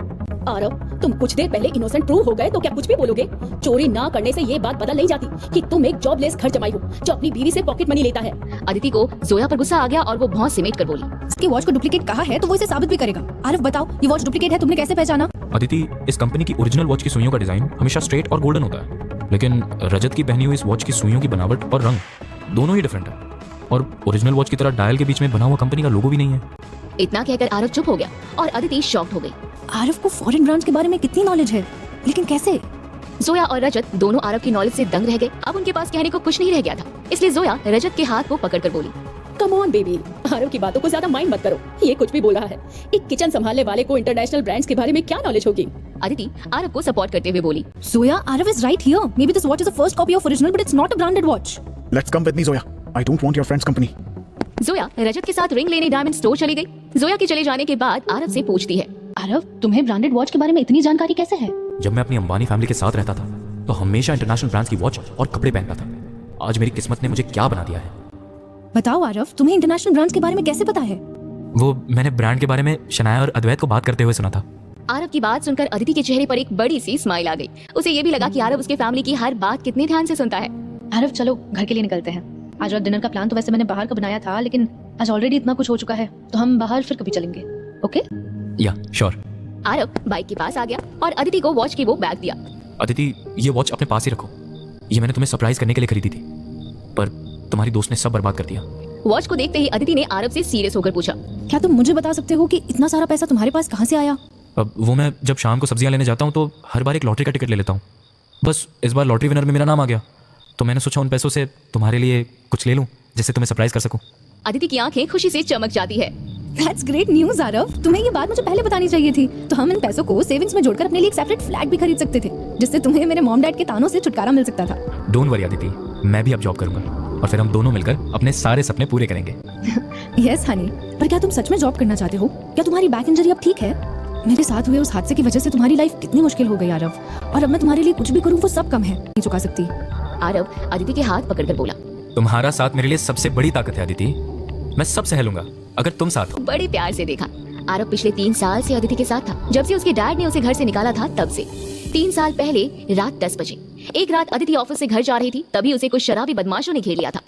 आरव, तुम कुछ देर पहले इनोसेंट प्रूव हो गए तो क्या कुछ भी बोलोगे? चोरी ना करने से ये बात बदल नहीं जाती कि तुम एक जॉबलेस घर जमाई हो जो अपनी बीवी से पॉकेट मनी लेता है। अदिति को जोया पर गुस्सा आ गया और वो भौंस समेट कर बोली, इसकी वॉच को डुप्लीकेट कहा है तो वो इसे साबित भी करेगा। आरव बताओ, ये वॉच डुप्लीकेट है, तुमने कैसे पहचाना? अदिति, इस कंपनी की ओरिजिनल वॉच की सुइयों का डिजाइन हमेशा स्ट्रेट और गोल्डन होता है, लेकिन रजत की पहनी हुई इस वॉच की सुइयों की बनावट और रंग दोनों ही डिफरेंट है, और ओरिजिनल वॉच की तरह डायल के बीच में बना हुआ कंपनी का लोगो भी नहीं है। इतना कहकर आरव चुप हो गया और अदिति शॉक्ड हो गई। आरव को फॉरेन ब्रांड्स के बारे में कितनी नॉलेज है, लेकिन कैसे? जोया और रजत दोनों आरव की नॉलेज से दंग रह गए। अब उनके पास कहने को कुछ नहीं रह गया था, इसलिए जोया रजत के हाथ को पकड़कर बोली, कम ऑन बेबी, आरव की बातों को ज्यादा माइंड मत करो, ये कुछ भी बोल रहा है। एक किचन संभालने वाले को इंटरनेशनल ब्रांड्स के बारे में क्या नॉलेज होगी? अदिति आरव को सपोर्ट करते हुए बोली, Zoya, Aarav is right here. Maybe this watch is a first copy of original but it's not a branded watch. Let's come with me Zoya, I don't want your friends company. Zoya Rajat के साथ ring लेने diamond store चली गई। जोया के चले जाने के बाद आरव से पूछती है, आरव, तुम्हें ब्रांडेड वॉच के बारे में इतनी जानकारी कैसे है? जब मैं अपनी अंबानी फैमिली के साथ रहता था तो हमेशा इंटरनेशनल ब्रांड्स की वॉच और कपड़े पहनता था। आज मेरी किस्मत ने मुझे क्या बना दिया है। बताओ आरव, तुम्हें इंटरनेशनल ब्रांड्स के बारे में कैसे पता है? वो मैंने ब्रांड के बारे में शनाया और अद्वैत को बात करते हुए सुना था। आरव की बात सुनकर अदिति के चेहरे पर एक बड़ी सी स्माइल आ गई। उसे ये भी लगा कि आरव उसके फैमिली की हर बात कितने ध्यान से सुनता है। आरव, चलो घर के लिए निकलते हैं। आज रात डिनर का प्लान तो वैसे मैंने बाहर का बनाया था, लेकिन आज ऑलरेडी इतना कुछ हो चुका है, तो हम बाहर फिर कभी चलेंगे, ओके? या श्योर। आरव बाइक के पास आ गया और अदिति को वॉच की वो बैग दिया। अदिति, ये वॉच अपने पास ही रखो, ये मैंने तुम्हें सरप्राइज करने के लिए खरीदी थी, पर तुम्हारी दोस्त ने सब बर्बाद कर दिया। वॉच को देखते ही अदिति ने आरव से सीरियस होकर पूछा, क्या तुम मुझे बता सकते हो कि इतना सारा पैसा तुम्हारे पास कहाँ से आया? अब वो मैं जब शाम को सब्जियां लेने जाता हूँ तो हर बार एक लॉटरी का टिकट ले लेता हूँ। बस इस बार लॉटरी विनर में मेरा नाम आ गया, तो मैंने सोचा उन पैसों से तुम्हारे लिए कुछ ले लूँ जिससे तुम्हें सरप्राइज कर सकूँ। अदिति की आंखें खुशी से चमक जाती है। That's great news, Aarav. तुम्हें ये बात मुझे पहले बतानी चाहिए थी, तो हम इन पैसों को सेविंग्स में जोड़कर अपने लिए एक सेपरेट फ्लैट भी खरीद सकते थे, जिससे तुम्हें मेरे मॉम डैड के तानों से छुटकारा मिल सकता था। डोंट वरी अदिति, मैं भी अब जॉब करूंगा और फिर हम दोनों मिलकर अपने सारे सपने पूरे करेंगे। यस हनी, पर क्या तुम सच में जॉब करना चाहते हो? क्या तुम्हारी बैक इंजरी अब ठीक है? मेरे साथ हुए उस हादसे की वजह से तुम्हारी लाइफ कितनी मुश्किल हो गई आरव, और अब मैं तुम्हारे लिए कुछ भी करूँ वो सब कम है, नहीं चुका सकती। आरव अदिति के हाथ पकड़कर बोला, तुम्हारा साथ मेरे लिए सबसे बड़ी ताकत है अदिति, मैं सब सह लूंगा अगर तुम साथ हो। बड़े प्यार से देखा। आरव पिछले 3 साल से अदिति के साथ था, जब से उसके डैड ने उसे घर से निकाला था तब से। 3 साल पहले रात 10 बजे एक रात अदिति ऑफिस से घर जा रही थी, तभी उसे कुछ शराबी बदमाशों ने घेर लिया था।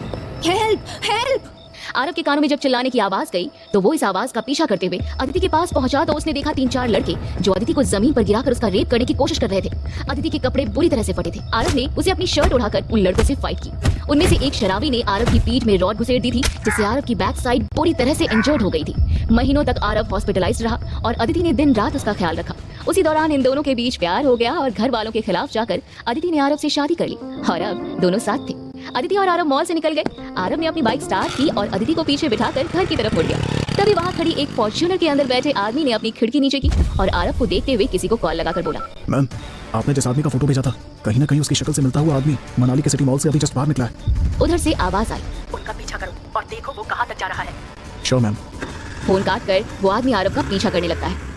Help help! आरव के कानों में जब चिल्लाने की आवाज गई तो वो इस आवाज का पीछा करते हुए अदिति के पास पहुंचा तो उसने देखा 3-4 लड़के जो अदिति को जमीन पर गिराकर उसका रेप करने की कोशिश कर रहे थे। अदिति के कपड़े बुरी तरह से फटे थे। आरव ने उसे अपनी शर्ट उठाकर उन लड़कों से फाइट की। उनमें से एक शराबी ने आरव की पीठ में रॉड घुसेड़ दी थी, जिससे आरव की बैक साइड पूरी तरह से इंजर्ड हो गई थी। महीनों तक आरव हॉस्पिटलाइज्ड रहा और अदिति ने दिन रात उसका ख्याल रखा। उसी दौरान इन दोनों के बीच प्यार हो गया और घर वालों के खिलाफ जाकर अदिति ने आरव से शादी कर ली और अब दोनों साथ थे। अदिति और आरव मॉल से निकल गए। आरव ने अपनी बाइक स्टार्ट की और अदिति को पीछे बिठाकर घर की तरफ मुड़ गया। तभी वहाँ खड़ी एक फॉर्च्यूनर के अंदर बैठे आदमी ने अपनी खिड़की नीचे की और आरव को देखते हुए किसी को कॉल लगाकर बोला, मैम, आपने जिस आदमी का फोटो भेजा था, कहीं ना कहीं उसकी शक्ल से मिलता हुआ आदमी मनाली के सिटी मॉल से अभी जस्ट बाहर निकला है। उधर से आवाज आई, उनका पीछा करो और देखो वो कहाँ तक जा रहा है। Sure ma'am. फोन काट कर वो आदमी आरव का पीछा करने लगता है।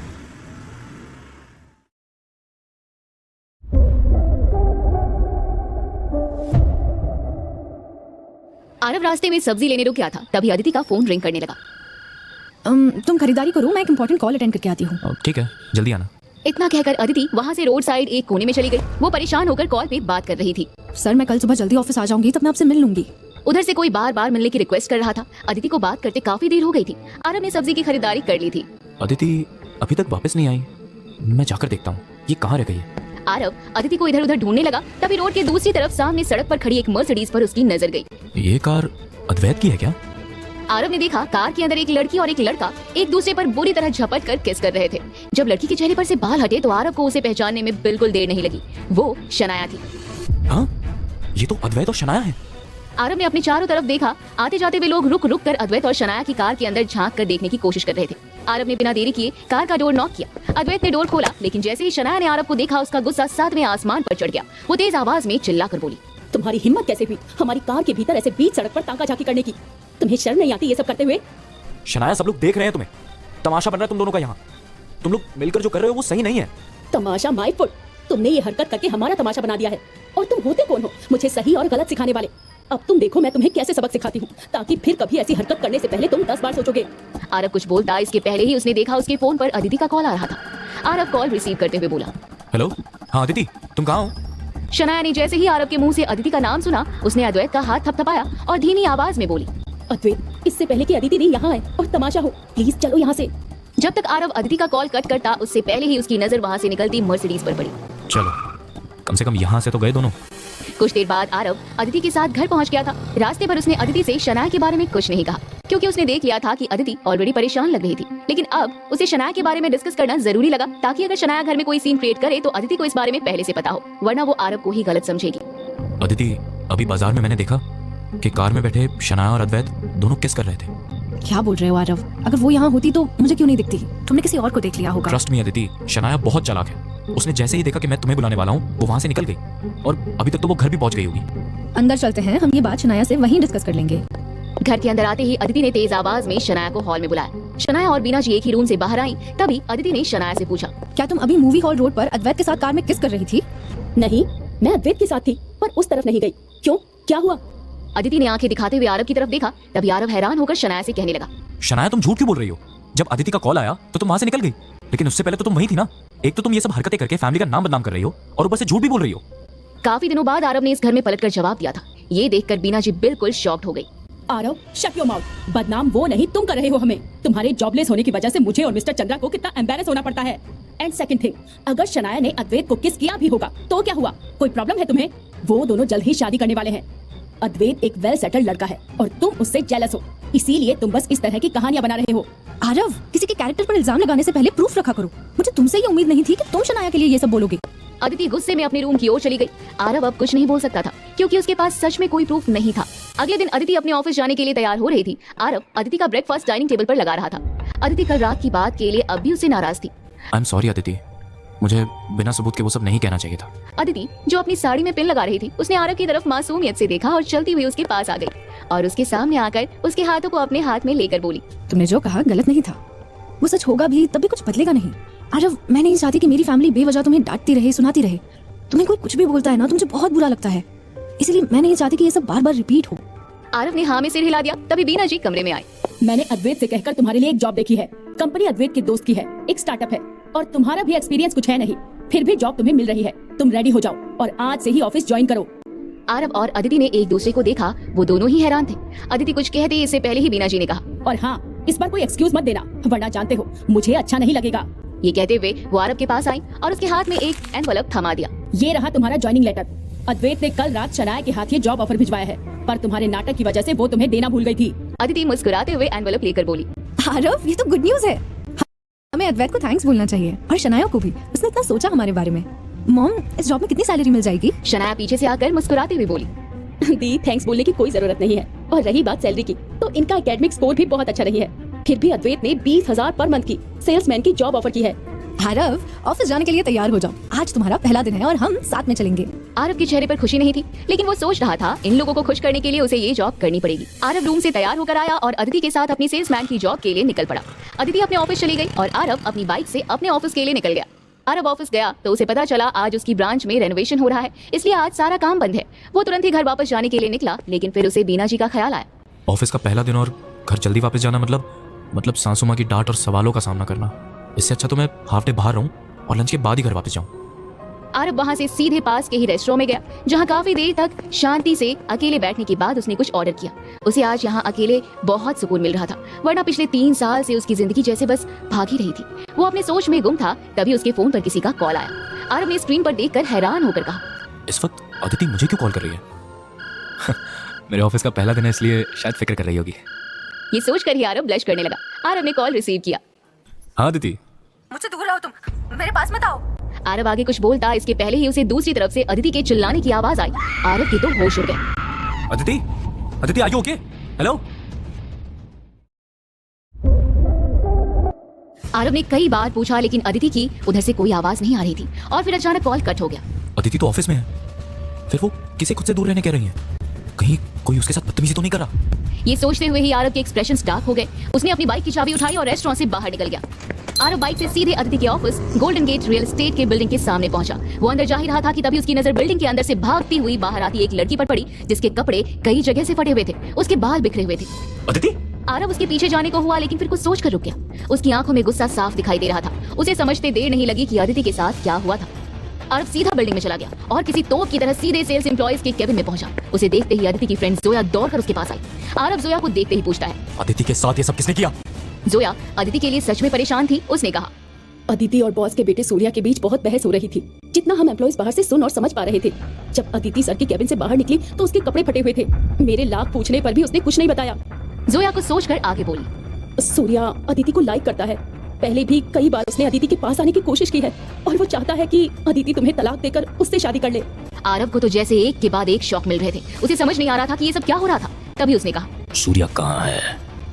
आरव रास्ते में सब्जी लेने रुक गया था, तभी अदिति का फोन रिंग करने लगा। तुम खरीदारी करो, मैं एक इंपॉर्टेंट कॉल अटेंड करके आती हूँ। ठीक है, जल्दी आना। इतना कहकर अदिति वहाँ से रोड साइड एक कोने में चली गई। वो परेशान होकर कॉल पे बात कर रही थी। सर, मैं कल सुबह जल्दी ऑफिस आ जाऊंगी, तब मैं आपसे मिल लूंगी। उधर से कोई बार बार मिलने की रिक्वेस्ट कर रहा था। अदिति को बात करते काफी देर हो गई थी। आरव ने सब्जी की खरीदारी कर ली थी। अदिति अभी तक वापस नहीं आई, मैं जाकर देखता हूँ ये कहाँ रह गई है। आरव अदिति को इधर उधर ढूंढने लगा, तभी रोड के दूसरी तरफ सामने सड़क पर खड़ी एक मर्सिडीज पर उसकी नजर गई। ये कार अद्वैत की है क्या? आरव ने देखा कार के अंदर एक लड़की और एक लड़का एक दूसरे पर बुरी तरह झपट कर किस कर रहे थे। जब लड़की के चेहरे पर से बाल हटे तो आरव को उसे पहचानने में बिल्कुल देर नहीं लगी। वो शनाया थी। हाँ, ये तो अद्वैत और शनाया है। आरव ने अपने चारों तरफ देखा। आते जाते वे लोग रुक रुक कर अद्वैत और शनाया की कार के अंदर झांक कर देखने की कोशिश कर रहे थे। आरव ने बिना देरी किए कार का डोर नॉक किया। अद्वैत ने डोर खोला, लेकिन जैसे ही शनाया ने आरव को देखा उसका गुस्सा 7वें आसमान पर चढ़ गया। वो तेज आवाज में चिल्ला कर बोली, तुम्हारी हिम्मत कैसे हुई हमारी कार के भीतर ऐसे बीच सड़क पर ताका झाकी करने की? तुम्हें शर्म नहीं आती ये सब करते हुए? शनाया, सब लोग देख रहे हैं तुम्हें, तमाशा बन रहा है तुम दोनों का यहाँ। तुम लोग मिलकर जो कर रहे हो वो सही नहीं है। तमाशा माय फुट, तुमने ये हरकत करके हमारा तमाशा बना दिया है। और तुम होते कौन हो मुझे सही और गलत सिखाने वाले? अब तुम देखो मैं तुम्हें कैसे सबक सिखाती हूँ, ताकि फिर कभी ऐसी हरकत करने से पहले तुम 10 बार सोचोगे। आरव कुछ बोलता इसके पहले ही उसने देखा उसके फोन पर अदिति का कॉल आ रहा था। आरव कॉल रिसीव करते हुए बोला, हेलो, हाँ अदिति, तुम कहाँ हो? शनाया ने जैसे ही आरव के मुंह से अदिति का नाम सुना, उसने अद्वैत का हाथ थपथपाया और धीमी आवाज में बोली, अद्वैत, इससे पहले कि अदिति दी यहाँ आए और तमाशा हो, प्लीज चलो यहाँ से। जब तक आरव अदिति का कॉल कट करता, उससे पहले ही उसकी नजर वहां से निकलती मर्सिडीज पर पड़ी। चलो, कम से कम यहाँ से तो गए दोनों। कुछ देर बाद आरव अदिति के साथ घर पहुंच गया था। रास्ते पर उसने अदिति से शनाया के बारे में कुछ नहीं कहा, क्योंकि उसने देख लिया था कि अदिति ऑलरेडी परेशान लग रही थी। लेकिन अब उसे शनाया के बारे में डिस्कस करना जरूरी लगा, ताकि अगर शनाया घर में कोई सीन क्रिएट करे तो अदिति को इस बारे में पहले से पता हो, वरना वो आरव को ही गलत समझेगी। अदिति, अभी बाजार में मैंने देखा कि कार में बैठे शनाया और अद्वैत दोनों किस कर रहे थे। क्या बोल रहे हो आरव? अगर वो यहाँ होती तो मुझे क्यों नहीं दिखती? तुमने किसी और को देख लिया होगा। ट्रस्ट मी अदिति, शनाया बहुत चालाक है। उसने जैसे ही देखा कि मैं तुम्हें बुलाने वाला हूँ, वो वहाँ से निकल गई और अभी तक तो वो घर भी पहुँच गई होगी। अंदर चलते हैं, हम ये बात शनाया से वहीं डिस्कस कर लेंगे। घर के अंदर आते ही अदिति ने तेज आवाज में शनाया को हॉल में बुलाया। शनाया और बीना जी एक ही रूम से बाहर आई। तभी अदिति ने शनाया से पूछा, क्या तुम अभी मूवी हॉल रोड पर अद्वैत के साथ कार में किस कर रही थी? नहीं, मैं अद्वैत के साथ थी, पर उस तरफ नहीं गई। क्यों, क्या हुआ? अदिति ने आंखें दिखाते हुए आरव की तरफ देखा। तभी आरव हैरान होकर शनाया से कहने लगा, शनाया, तुम झूठ क्यों बोल रही हो? जब अदिति का कॉल आया तो तुम वहाँ से निकल गई, लेकिन उससे पहले तो तुम वहीं थी ना। एक तो तुम ये सब हरकतें करके फैमिली का नाम बदनाम कर रही हो और ऊपर से झूठ भी बोल रही हो। काफी दिनों बाद आरव ने इस घर में पलटकर जवाब दिया था। ये देखकर बीना जी बिल्कुल शॉक्ड हो गई। Aarav, shut your mouth. बदनाम वो नहीं, तुम कर रहे हो हमें। तुम्हारे जॉबलेस होने की वजह से मुझे और मिस्टर चंद्रा को कितना एम्बैरेस होना पड़ता है। एंड सेकंड थिंग, अगर शनाया ने अद्वैत को किस किया भी होगा तो क्या हुआ? कोई प्रॉब्लम है तुम्हें? वो दोनों जल्द ही शादी करने वाले हैं। अद्वैत एक वेल सेटल्ड लड़का है और तुम उससे जेलस हो, इसीलिए तुम बस इस तरह की कहानियां बना रहे हो। आरव, किसी के कैरेक्टर पर इल्जाम लगाने से पहले प्रूफ रखा करो। मुझे तुमसे ये उम्मीद नहीं थी कि तुम शनाया के लिए ये सब बोलोगे। अदिति गुस्से में अपने रूम की ओर चली गई। आरव अब कुछ नहीं बोल सकता था, क्योंकि उसके पास सच में कोई प्रूफ नहीं था। अगले दिन अदिति अपने ऑफिस जाने के लिए तैयार हो रही थी। आरव अदिति का ब्रेकफास्ट डाइनिंग टेबल पर लगा रहा था। अदिति कल रात की बात के लिए अब भी उससे नाराज थी। आई एम सॉरी अदिति, मुझे बिना सबूत के वो सब नहीं कहना चाहिए था। अदिति जो अपनी साड़ी में पिन लगा रही थी, उसने आरव की तरफ मासूमियत से देखा और चलती हुई उसके पास आ गई और उसके सामने आकर उसके हाथों को अपने हाथ में लेकर बोली, तुमने जो कहा गलत नहीं था। वो सच होगा भी तब भी कुछ बदलेगा नहीं। आरव, मैं नहीं चाहती कि मेरी फैमिली बेवजह तुम्हें डांटती रहे, सुनाती रहे। तुम्हें कोई कुछ भी बोलता है ना तो मुझे बहुत बुरा लगता है, इसलिए मैं नहीं चाहती कि ये सब बार बार रिपीट हो। आरव ने हाँ में सिर हिला दिया। तभी बीना जी कमरे में आई। मैंने अद्वैत से कहकर तुम्हारे लिए एक जॉब देखी है। कंपनी अद्वैत के दोस्त की है, एक स्टार्टअप है और तुम्हारा भी एक्सपीरियंस कुछ है नहीं, फिर भी जॉब तुम्हें मिल रही है। तुम रेडी हो जाओ और आज से ही ऑफिस ज्वाइन करो। आरव और अदिति ने एक दूसरे को देखा। वो दोनों ही हैरान थे। अदिति कुछ कहते इससे पहले ही बीना जी ने कहा, और हाँ, इस बार कोई एक्सक्यूज मत देना, वरना जानते हो मुझे अच्छा नहीं लगेगा। ये कहते हुए वो आरव के पास आई और उसके हाथ में एक एनवलप थमा दिया। ये रहा तुम्हारा ज्वाइनिंग लेटर। अद्वैत ने कल रात शनाया के हाथ ये जॉब ऑफर भिजवाया है, पर तुम्हारे नाटक की वजह से वो तुम्हें देना भूल गई थी। अदिति मुस्कुराते हुए एनवलप लेकर बोली, आरव, ये तो गुड न्यूज है। हमें अद्वैत को थैंक्स बोलना चाहिए और शनाया को भी, उसने इतना सोचा हमारे बारे में। मॉम, इस जॉब में कितनी सैलरी मिल जाएगी? शनाया पीछे से आकर मुस्कुराते हुए बोली, दी, थैंक्स बोलने की कोई जरूरत नहीं है। और रही बात सैलरी की, तो इनका एकेडमिक स्कोर भी बहुत अच्छा नहीं है। फिर भी अद्वैत ने 20,000 पर मंथ की सेल्समैन की जॉब ऑफर की है। आरव, ऑफिस जाने के लिए तैयार हो जाओ, आज तुम्हारा पहला दिन है और हम साथ में चलेंगे। आरव के चेहरे पर खुशी नहीं थी, लेकिन वो सोच रहा था इन लोगों को खुश करने के लिए उसे ये जॉब करनी पड़ेगी। आरव रूम से तैयार होकर आया और अदिति के साथ अपनी सेल्समैन की जॉब के लिए निकल पड़ा। अदिति अपने ऑफिस चली गई और आरव अपनी बाइक से अपने ऑफिस के लिए निकल गया। आरव ऑफिस गया तो उसे पता चला आज उसकी ब्रांच में रेनोवेशन हो रहा है, इसलिए आज सारा काम बंद है। वो तुरंत ही घर वापस जाने के लिए निकला, लेकिन फिर उसे बीना जी का ख्याल आया। ऑफिस का पहला दिन और घर जल्दी वापस जाना मतलब सासू माँ की डांट और सवालों का सामना करना। इससे अच्छा तो मैं हाफ डे बाहर रहूं और लंच के बाद ही घर वापस जाऊं। आरव वहां से सीधे पास के ही रेस्टोरेंट में गया, जहां काफी देर तक शांति से अकेले बैठने के बाद उसने कुछ ऑर्डर किया। उसे आज यहाँ अकेले बहुत सुकून मिल रहा था, वरना पिछले 3 साल से उसकी जिंदगी जैसे बस भाग ही रही थी। वो अपने सोच में गुम था। तभी उसके फोन पर किसी का कॉल आया। आरव ने स्क्रीन पर देखकर हैरान होकर कहा, इस वक्त अदिति मुझे क्यों कॉल कर रही है? मेरे ऑफिस का पहला दिन है, इसलिए शायद फिक्र कर रही होगी। ये सोचकर ही आरव ब्लश करने लगा। आरव ने कॉल रिसीव किया। हाँ अदिति, मुझसे दूर रहो, तुम मेरे पास मत आओ। आरव आगे कुछ बोलता, इसके पहले ही उसे दूसरी तरफ से अदिति के चिल्लाने की आवाज आई। आरव की तो होश उड़ गए। Aditi, Aditi are you okay? Hello. Aarav ने कई बार पूछा, लेकिन अदिति की उधर से कोई आवाज नहीं आ रही थी और फिर अचानक कॉल कट हो गया। अदिति तो ऑफिस में है, फिर वो किसे खुद से दूर रहने कह रही है? कहीं कोई उसके साथ बदतमीजी तो नहीं कर रहा? ये सोचते हुए ही आरव के एक्सप्रेशंस डार्क हो गए। उसने अपनी बाइक की चाबी उठाई और रेस्टोरेंट से बाहर निकल गया। आरव बाइक से सीधे अदिति के office golden Gate real estate के बिल्डिंग के सामने पहुंचा। वो अंदर जा ही रहा था कि तभी उसकी नजर बिल्डिंग के अंदर से भागती हुई बाहर आती एक लड़की पर पड़ी, जिसके कपड़े कई जगह से फटे हुए थे, उसके बाल बिखरे हुए थे। अदिति, आरव उसके पीछे जाने को हुआ, लेकिन फिर कुछ सोच कर रुक गया। उसकी आंखों में गुस्सा साफ दिखाई दे रहा था। उसे समझते देर नहीं लगी कि अदिति के साथ क्या हुआ था। आरव सीधा बिल्डिंग में चला गया और किसी तोप की तरह सीधे सेल्स एम्प्लॉइज के केबिन में पहुंचा। उसे देखते ही अदिति की फ्रेंड जोया दौड़कर उसके पास आई। आरव जोया को देखते ही पूछता है, अदिति के साथ ये सब किसने किया? जोया अदिति के लिए सच में परेशान थी। उसने कहा, अदिति और बॉस के बेटे सूर्या के बीच बहुत बहस हो रही थी, जितना हम एम्प्लॉइज बाहर से सुन और समझ पा रहे थे। जब अदिति सर के केबिन से बाहर निकली तो उसके कपड़े फटे हुए थे। मेरे लाख पूछने पर भी उसने कुछ नहीं बताया। जोया कुछ सोचकर आगे बोली, सूर्या अदिति को लाइक करता है। पहले भी कई बार उसने अदिति के पास आने की कोशिश की है और वो चाहता है कि अदिति तुम्हें तलाक देकर उससे शादी कर ले। आरव को तो जैसे एक के बाद एक शॉक मिल रहे थे। उसे समझ नहीं आ रहा था कि ये सब क्या हो रहा था। तभी उसने कहा, सूर्या कहाँ है?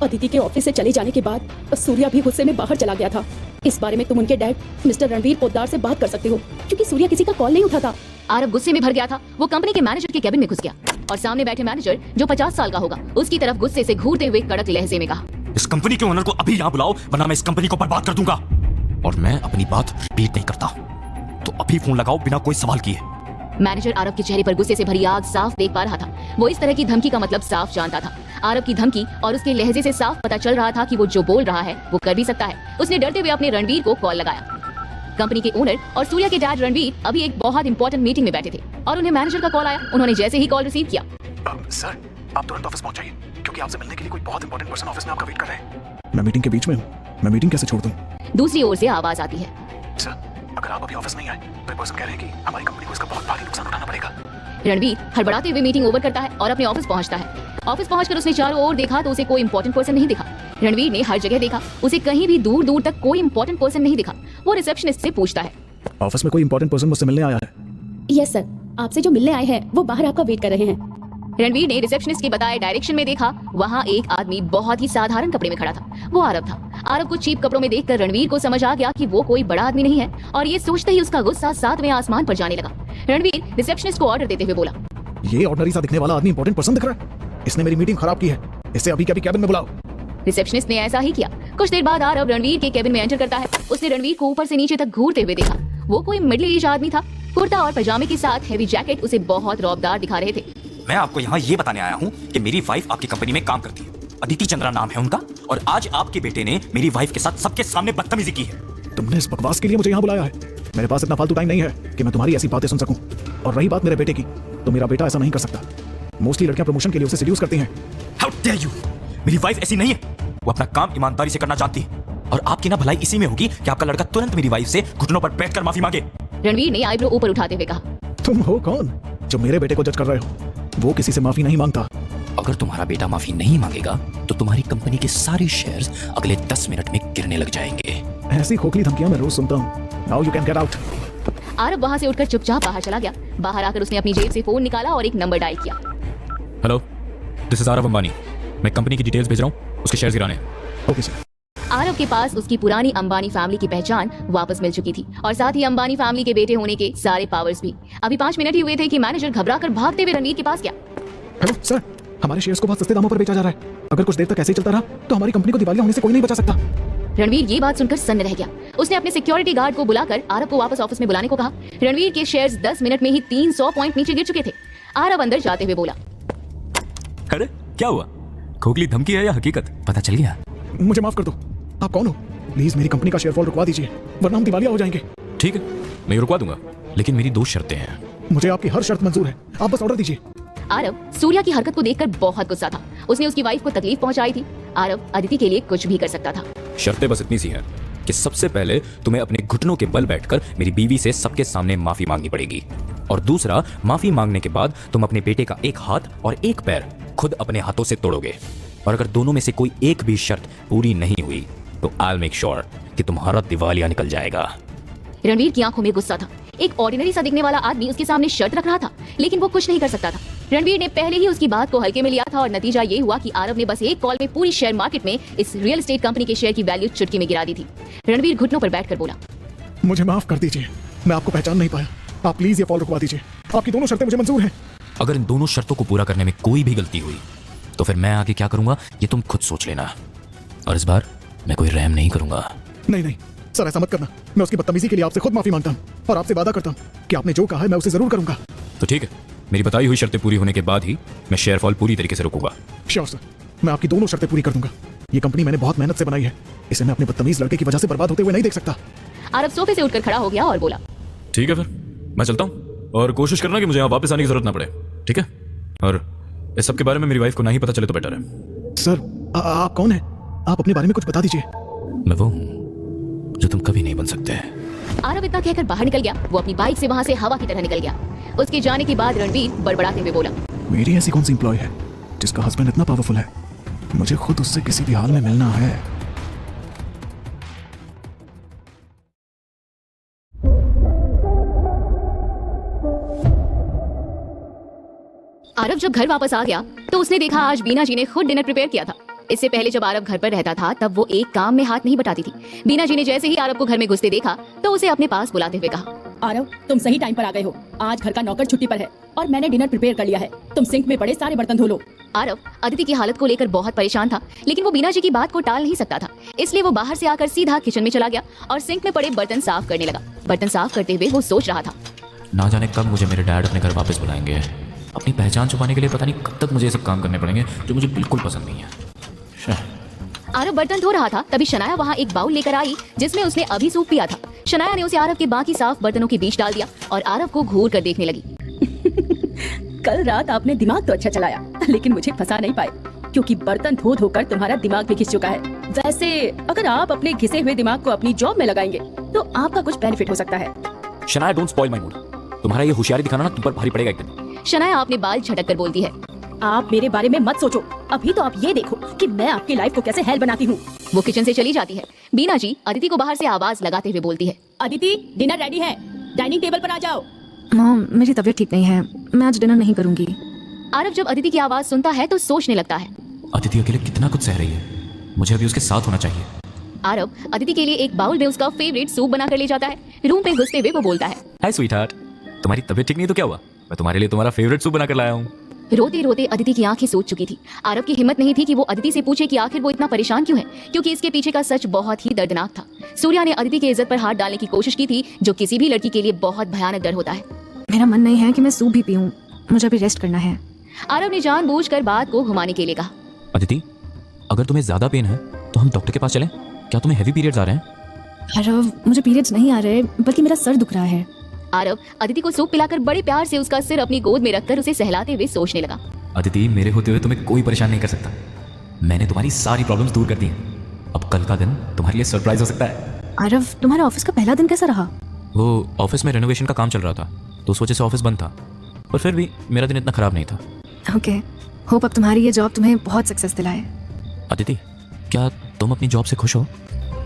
अदिति के ऑफिस से चले जाने के बाद सूर्या भी गुस्से में बाहर चला गया था। इस बारे में तुम उनके डैड मिस्टर रणवीर पोद्दार से बात कर सकते हो, क्योंकि सूर्या किसी का कॉल नहीं उठाता। आरव गुस्से में भर गया था। वो कंपनी के मैनेजर के केबिन में घुस गया और सामने बैठे मैनेजर, जो 50 साल का होगा, उसकी तरफ गुस्से से घूरते हुए कड़क लहजे में कहा, इस कंपनी के ओनर को अभी यहाँ बुलाओ, वरना मैं इस कंपनी को बर्बाद कर दूंगा। और मैं अपनी बात रिपीट नहीं करता, तो अभी फोन लगाओ बिना कोई सवाल किए। मैनेजर आरव के चेहरे पर गुस्से से भरी आग साफ देख पा रहा था। वो इस तरह की धमकी का मतलब साफ जानता था। आरव की धमकी और उसके लहजे से साफ पता चल रहा था कि वो जो बोल रहा है वो कर भी सकता है। उसने डरते हुए अपने रणवीर को कॉल लगाया। कंपनी के ओनर और सूर्या के डैड रणवीर अभी एक बहुत इंपॉर्टेंट मीटिंग में बैठे थे और उन्हें मैनेजर का कॉल आया। उन्होंने जैसे ही कॉल रिसीव किया, सर आप तुरंत ऑफिस पहुंच जाइए, क्योंकि आपसे मिलने के लिए कोई बहुत इंपॉर्टेंट पर्सन ऑफिस में आपका वेट कर रहे हैं। मैं मीटिंग के बीच में हूँ, मैं मीटिंग कैसे छोड़ दूँ? दूसरी ओर से आवाज आती है, सर अगर आप अभी ऑफिस नहीं आए तो ये पर्सन कह रहे हैं कि हमारी कंपनी को इसका बहुत भारी नुकसान उठाना पड़ेगा। रणवीर हड़बड़ाते हुए मीटिंग ओवर करता है और अपने ऑफिस पहुंचता है। ऑफिस पहुंचकर उसने चारों ओर देखा तो उसे कोई इंपॉर्टेंट पर्सन नहीं दिखा। रणवीर ने हर जगह देखा, उसे कहीं भी दूर दूर तक कोई इंपॉर्टेंट पर्सन नहीं दिखा। वो रिसेप्शनिस्ट से पूछता है, ऑफिस में कोई इंपॉर्टेंट पर्सन मुझसे मिलने आया है? यस सर, आपसे जो मिलने आए हैं वो बाहर आपका वेट कर रहे हैं। रणवीर ने रिसेप्शनिस्ट के बताए डायरेक्शन में देखा। वहाँ एक आदमी बहुत ही साधारण कपड़े में खड़ा था। वो आरव था। आरव को चीप कपड़ों में देखकर रणवीर को समझ आ गया कि वो कोई बड़ा आदमी नहीं है और ये सोचते ही उसका गुस्सा 7वें आसमान पर जाने लगा। रणवीर रिसेप्शनिस्ट को ऑर्डर देते हुए बोला, ये ऑर्डिनरी सा दिखने वाला आदमी इंपॉर्टेंट पर्सन दिख रहा है। इसने मेरी मीटिंग खराब की है, इसे अभी के अभी कैबिन में बुलाओ। रिसेप्शनिस्ट ने ऐसा ही किया। कुछ देर बाद आरव रणवीर के केबिन में एंटर करता है। उसने रणवीर को ऊपर से नीचे तक घूरते हुए देखा। वो कोई मिडिल एज आदमी था। कुर्ता और पजामे के साथ हैवी जैकेट उसे बहुत रौबदार दिखा रहे थे। मैं आपको यहाँ ये बताने आया हूँ कि मेरी वाइफ आपकी कंपनी में काम करती है। अदिति चंद्रा नाम है उनका, और आज आपके बेटे ने मेरी वाइफ के साथ सबके सामने बदतमीजी की है। तुमने इस बकवास के लिए मुझे यहाँ बुलाया है? मेरे पास इतना फालतू टाइम नहीं है कि मैं तुम्हारी ऐसी बातें सुन सकूं। और रही बात मेरे बेटे की, तो मेरा बेटा ऐसा नहीं कर सकता। मोस्टली लड़कियां प्रमोशन के लिए उसे सेड्यूस करती हैं। How dare you! मेरी वाइफ ऐसी नहीं है। वो अपना काम ईमानदारी से करना चाहती है, और आपकी ना भलाई इसी में होगी कि आपका लड़का तुरंत मेरी वाइफ से घुटनों पर बैठकर माफी मांगे। रणवीर ने आईब्रो ऊपर उठाते हुए कहा, तुम हो कौन जो मेरे बेटे को जज कर रहे हो? वो किसी से माफी नहीं मांगता। अगर तुम्हारा बेटा माफी नहीं मांगेगा तो तुम्हारी कंपनी के सारे शेयर्स अगले 10 मिनट में गिरने लग जाएंगे। ऐसी खोखली धमकियां मैं रोज सुनता हूँ। Now you can get out. Aarav वहां से उठकर चुपचाप बाहर चला गया। बाहर आकर उसने अपनी जेब से फोन निकाला और एक नंबर डायल किया। Hello, this is Aarav Ambani. मैं कंपनी की डिटेल्स भेज रहा हूँ, उसके शेयर्स गिराने। Okay sir. आरव के पास उसकी पुरानी अंबानी फैमिली की पहचान वापस मिल चुकी थी और साथ ही अंबानी फैमिली के बेटे होने के सारे पावर्स भी। अभी 5 मिनट ही हुए थे कि मैनेजर घबराकर भागते हुए रणवीर के पास गया। हेलो सर, हमारे शेयर्स को बहुत सस्ते दामों पर बेचा जा रहा है। अगर कुछ देर तक ऐसे ही चलता रहा तो हमारी कंपनी को दिवालिया होने से कोई नहीं बचा सकता। रणवीर ये बात सुनकर सन्न रह गया। उसने अपने सिक्योरिटी गार्ड को बुलाकर आरव को वापस ऑफिस में बुलाने को कहा। रणवीर के शेयर्स 10 मिनट में ही 300 पॉइंट नीचे गिर चुके थे। आरव अंदर जाते हुए बोला, अरे क्या हुआ? खोखली धमकी है या हकीकत? पता चल गया? मुझे माफ कर दो। आप कौन हो? प्लीज मेरी कंपनी का शेयर फॉल रुकवा दीजिए, वरना हम दिवालिया हो जाएंगे। ठीक है, मैं रुकवा दूंगा, लेकिन मेरी 2 शर्तें हैं। मुझे आपकी हर शर्त मंजूर है, आप बस ऑर्डर दीजिए। आरव सूर्या की हरकत को देखकर बहुत गुस्सा था। उसने उसकी वाइफ को तकलीफ पहुंचाई थी। आरव अदिति के लिए कुछ भी कर सकता था। शर्तें बस इतनी सी हैं कि सबसे पहले तुम्हें अपने घुटनों के बल बैठकर मेरी बीवी से सबके सामने माफी मांगनी पड़ेगी, और दूसरा, माफी मांगने के बाद तुम अपने बेटे का एक हाथ और एक पैर खुद अपने हाथों से तोड़ोगे। और अगर दोनों में से कोई एक भी शर्त पूरी नहीं हुई तो I'll make sure कि तुम्हारा दिवालिया निकल जाएगा। रणवीर की आंखों में गुस्सा था। एक ऑर्डिनरी सा दिखने वाला आदमी उसके सामने शर्त रख रहा था, लेकिन वो कुछ नहीं कर सकता था। रणवीर ने पहले ही उसकी बात को हल्के में लिया था और नतीजा ये हुआ कि आरव ने बस एक कॉल में पूरी शेयर मार्केट में इस रियल एस्टेट कंपनी के शेयर की वैल्यू चुटकी में गिरा दी थी। रणवीर घुटनों पर बैठकर बोला, मुझे माफ कर दीजिए, मैं आपको पहचान नहीं पाया। आप प्लीज ये फॉल रुकवा दीजिए। आपकी दोनों शर्तें मुझे मंजूर हैं। अगर इन दोनों शर्तों को पूरा करने में कोई भी गलती हुई तो फिर मैं आगे क्या करूंगा ये तुम खुद सोच लेना। और इस बार मैं कोई रहम नहीं करूंगा। नहीं नहीं सर, ऐसा मत करना। मैं उसकी बदतमीजी के लिए आपसे खुद माफी मांगता हूँ और आपसे वादा करता हूँ कि आपने जो कहा है मैं उसे जरूर करूंगा। तो ठीक है, मेरी बताई हुई शर्तें पूरी होने के बाद ही मैं शेयरफॉल पूरी तरीके से रोकूंगा। श्योर सर, मैं आपकी दोनों शर्तें पूरी कर दूंगा। ये कंपनी मैंने बहुत मेहनत से बनाई है, इसे मैं अपने बदतमीज लड़के की वजह से बर्बाद होते हुए नहीं देख सकता। आरव सोफे से उठकर खड़ा हो गया और बोला, ठीक है, फिर मैं चलता हूँ और कोशिश करना कि मुझे यहाँ वापस आने की जरूरत ना पड़े, ठीक है? और इस सब के बारे में मेरी वाइफ को ना ही पता चले तो बेटर है। सर आप कौन हैं? आप अपने बारे में कुछ बता दीजिए। मैं वो हूँ जो तुम कभी नहीं बन सकते। आरव इतना कहकर बाहर निकल गया। वो अपनी बाइक से वहां से हवा की तरह निकल गया। उसके जाने के बाद रणवीर बड़बड़ाते हुए बोला, मेरी ऐसी कौन सी एम्प्लॉय है जिसका हस्बैंड इतना पावरफुल है? मुझे खुद उससे किसी भी हाल में मिलना है। आरव जब घर वापस आ गया तो उसने देखा आज बीना जी ने खुद डिनर प्रिपेयर किया था। इससे पहले जब आरव घर पर रहता था तब वो एक काम में हाथ नहीं बटाती थी। बीना जी ने जैसे ही आरव को घर में घुसते देखा तो उसे अपने पास बुलाते हुए कहा, आरव, तुम सही टाइम पर आ गए हो। आज घर का नौकर छुट्टी पर है और मैंने डिनर प्रिपेयर कर लिया है। तुम सिंक में पड़े सारे बर्तन धो लो। आरव अदिति की हालत को लेकर बहुत परेशान था, लेकिन वो बीना जी की बात को टाल नहीं सकता था। इसलिए वो बाहर से आकर सीधा किचन में चला गया और सिंक में पड़े बर्तन साफ करने लगा। बर्तन साफ करते हुए वो सोच रहा था, ना जाने कब मुझे मेरे डैड अपने घर वापस बुलाएंगे। अपनी पहचान छुपाने के लिए पता नहीं कब तक मुझे ये सब काम करने पड़ेंगे जो मुझे बिल्कुल पसंद नहीं है। आरव बर्तन धो रहा था तभी शनाया वहाँ एक बाउल लेकर आई जिसमें उसने अभी सूप पिया था। शनाया ने उसे आरव के बाकी साफ बर्तनों के बीच डाल दिया और आरव को घूर कर देखने लगी। कल रात आपने दिमाग तो अच्छा चलाया, लेकिन मुझे फंसा नहीं पाए क्योंकि बर्तन धो धोकर तुम्हारा दिमाग भी घिस चुका है। वैसे अगर आप अपने घिसे हुए दिमाग को अपनी जॉब में लगाएंगे तो आपका कुछ बेनिफिट हो सकता है। Shanaya, don't spoil my mood. तुम्हारा ये होशियारी दिखाना ना तुम पर भारी पड़ेगा एक दिन। शनाया अपने बाल झटक कर बोलती है, आप मेरे बारे में मत सोचो। अभी तो आप ये देखो कि मैं आपकी लाइफ को कैसे हेल बनाती हूँ। वो किचन से चली जाती है। बीना जी अदिति को बाहर से आवाज लगाते हुए बोलती है, अदिति, डिनर रेडी है, डाइनिंग टेबल पर आ जाओ। मॉम, मेरी तबीयत ठीक नहीं है, मैं आज डिनर नहीं करूंगी। आरव जब अदिति की आवाज सुनता है तो सोचने लगता है, अदिति अकेले कितना कुछ सह रही है, मुझे अभी उसके साथ होना चाहिए। आरव अदिति के लिए एक बाउल में उसका फेवरेट सूप बना कर ले जाता है। रूम पे घुसते हुए वो बोलता है, हाय स्वीटहार्ट, तुम्हारी तबीयत ठीक नहीं तो क्या हुआ? मैं तुम्हारे लिए तुम्हारा फेवरेट सूप बना कर लाया हूँ। रोते रोते अदिति की आंखें सूज चुकी थी। आरव की हिम्मत नहीं थी कि वो अदिति से पूछे कि आखिर वो इतना परेशान क्यों है, क्योंकि इसके पीछे का सच बहुत ही दर्दनाक था। सूर्या ने अदिति की इज्जत पर हाथ डालने की कोशिश की थी, जो किसी भी लड़की के लिए बहुत भयानक डर होता है। मेरा मन नहीं है कि मैं सूप भी पीऊं, मुझे अभी रेस्ट करना है। आरव ने जानबूझकर बात को घुमाने के लिए कहा, अदिति, अगर तुम्हें ज्यादा पेन है तो हम डॉक्टर के पास चलें। क्या तुम्हें हैवी पीरियड्स आ रहे हैं? आरव, मुझे पीरियड्स नहीं आ रहे, बल्कि मेरा सर दुख रहा है। आरव अदिति को सूप पिलाकर बड़े प्यार से उसका सिर अपनी गोद में रखकर उसे सहलाते हुए सोचने लगा, अदिति, मेरे होते हुए तुम्हें कोई परेशान नहीं कर सकता। मैंने तुम्हारी सारी प्रॉब्लम्स दूर कर दी हैं। अब कल का दिन तुम्हारे लिए सरप्राइज हो सकता है। आरव, तुम्हारा ऑफिस का पहला दिन कैसा रहा? वो ऑफिस में रेनोवेशन का काम चल रहा था तो उस वजह से ऑफिस बंद था, पर फिर भी मेरा दिन इतना खराब नहीं था। ओके, होप अब तुम्हारी ये जॉब तुम्हें बहुत सक्सेस दिलाए। अदिति, क्या तुम अपनी जॉब से खुश हो?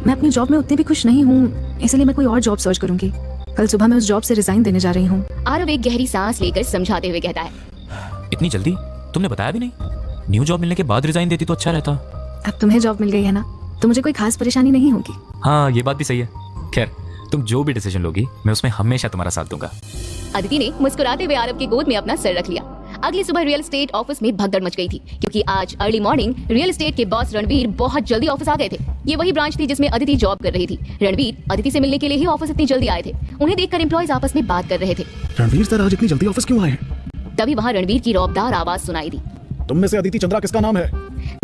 मैं अपनी जॉब में उतनी भी खुश नहीं हूँ, इसलिए मैं कोई और जॉब सर्च करूंगी। कल सुबह मैं उस जॉब से रिजाइन देने जा रही हूँ। आरव एक गहरी सांस लेकर समझाते हुए कहता है, इतनी जल्दी? तुमने बताया भी नहीं। न्यू जॉब मिलने के बाद रिजाइन देती तो अच्छा रहता। अब तुम्हें जॉब मिल गई है ना, तो मुझे कोई खास परेशानी नहीं होगी। हाँ, ये बात भी सही है। खैर, तुम जो भी डिसीजन लोगी मैं उसमें हमेशा तुम्हारा साथ दूंगा। अदिति ने मुस्कुराते हुए आरव की गोद में अपना सर रख लिया। अगली सुबह रियल एस्टेट ऑफिस में भगदड़ मच गई थी, क्योंकि आज अर्ली मॉर्निंग रियल एस्टेट के बॉस रणवीर बहुत जल्दी ऑफिस आ गए थे। ये वही ब्रांच थी जिसमें अदिति जॉब कर रही थी। रणवीर अदिति से मिलने के लिए ही ऑफिस इतनी जल्दी आए थे। उन्हें देखकर एम्प्लॉइज आपस में बात कर रहे थे। रणवीर सर आज इतनी जल्दी ऑफिस क्यों आए हैं? तभी वहाँ रणवीर की रौबदार आवाज सुनाई दी, तुम में से अदिति चंद्रा किसका नाम है?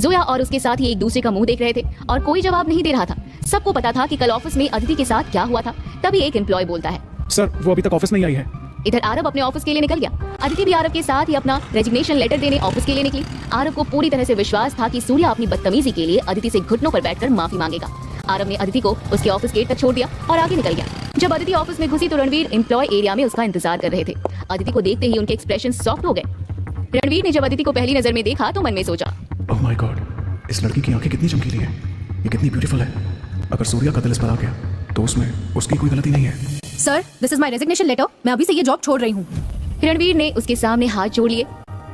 जोया और उसके साथ ही एक दूसरे का मुंह देख रहे थे और कोई जवाब नहीं दे रहा था। सबको पता था कि कल ऑफिस में अदिति के साथ क्या हुआ था। तभी एक एम्प्लॉय बोलता है, सर वो अभी तक ऑफिस नहीं आई है। इधर आरव अपने ऑफिस के लिए निकल गया। अदिति भी आरव के साथ ही अपना रेजिग्नेशन लेटर देने ऑफिस के लिए निकली। आरव को पूरी तरह से विश्वास था कि सूर्या अपनी बदतमीजी के लिए अदिति से घुटनों पर बैठकर माफी मांगेगा। आरव ने अदिति को उसके ऑफिस गेट तक छोड़ दिया और आगे निकल गया। जब अदिति ऑफिस में घुसी तो रणवीर एम्प्लॉय एरिया में उसका इंतजार कर रहे थे। अदिति को देखते ही उनके एक्सप्रेशन सॉफ्ट हो गए। रणवीर ने जब अदिति को पहली नजर में देखा तो मन में सोचा, ओह माय गॉड, इस लड़की की आंखें कितनी चमकीली है, ये कितनी ब्यूटीफुल है। अगर सूर्या का दिल इस पर आ गया तो उसमें उसकी कोई गलती नहीं है। Sir, this is my resignation letter, मैं अभी से ये जॉब छोड़ रही हूँ। रणवीर ने उसके सामने हाथ जोड़ लिए।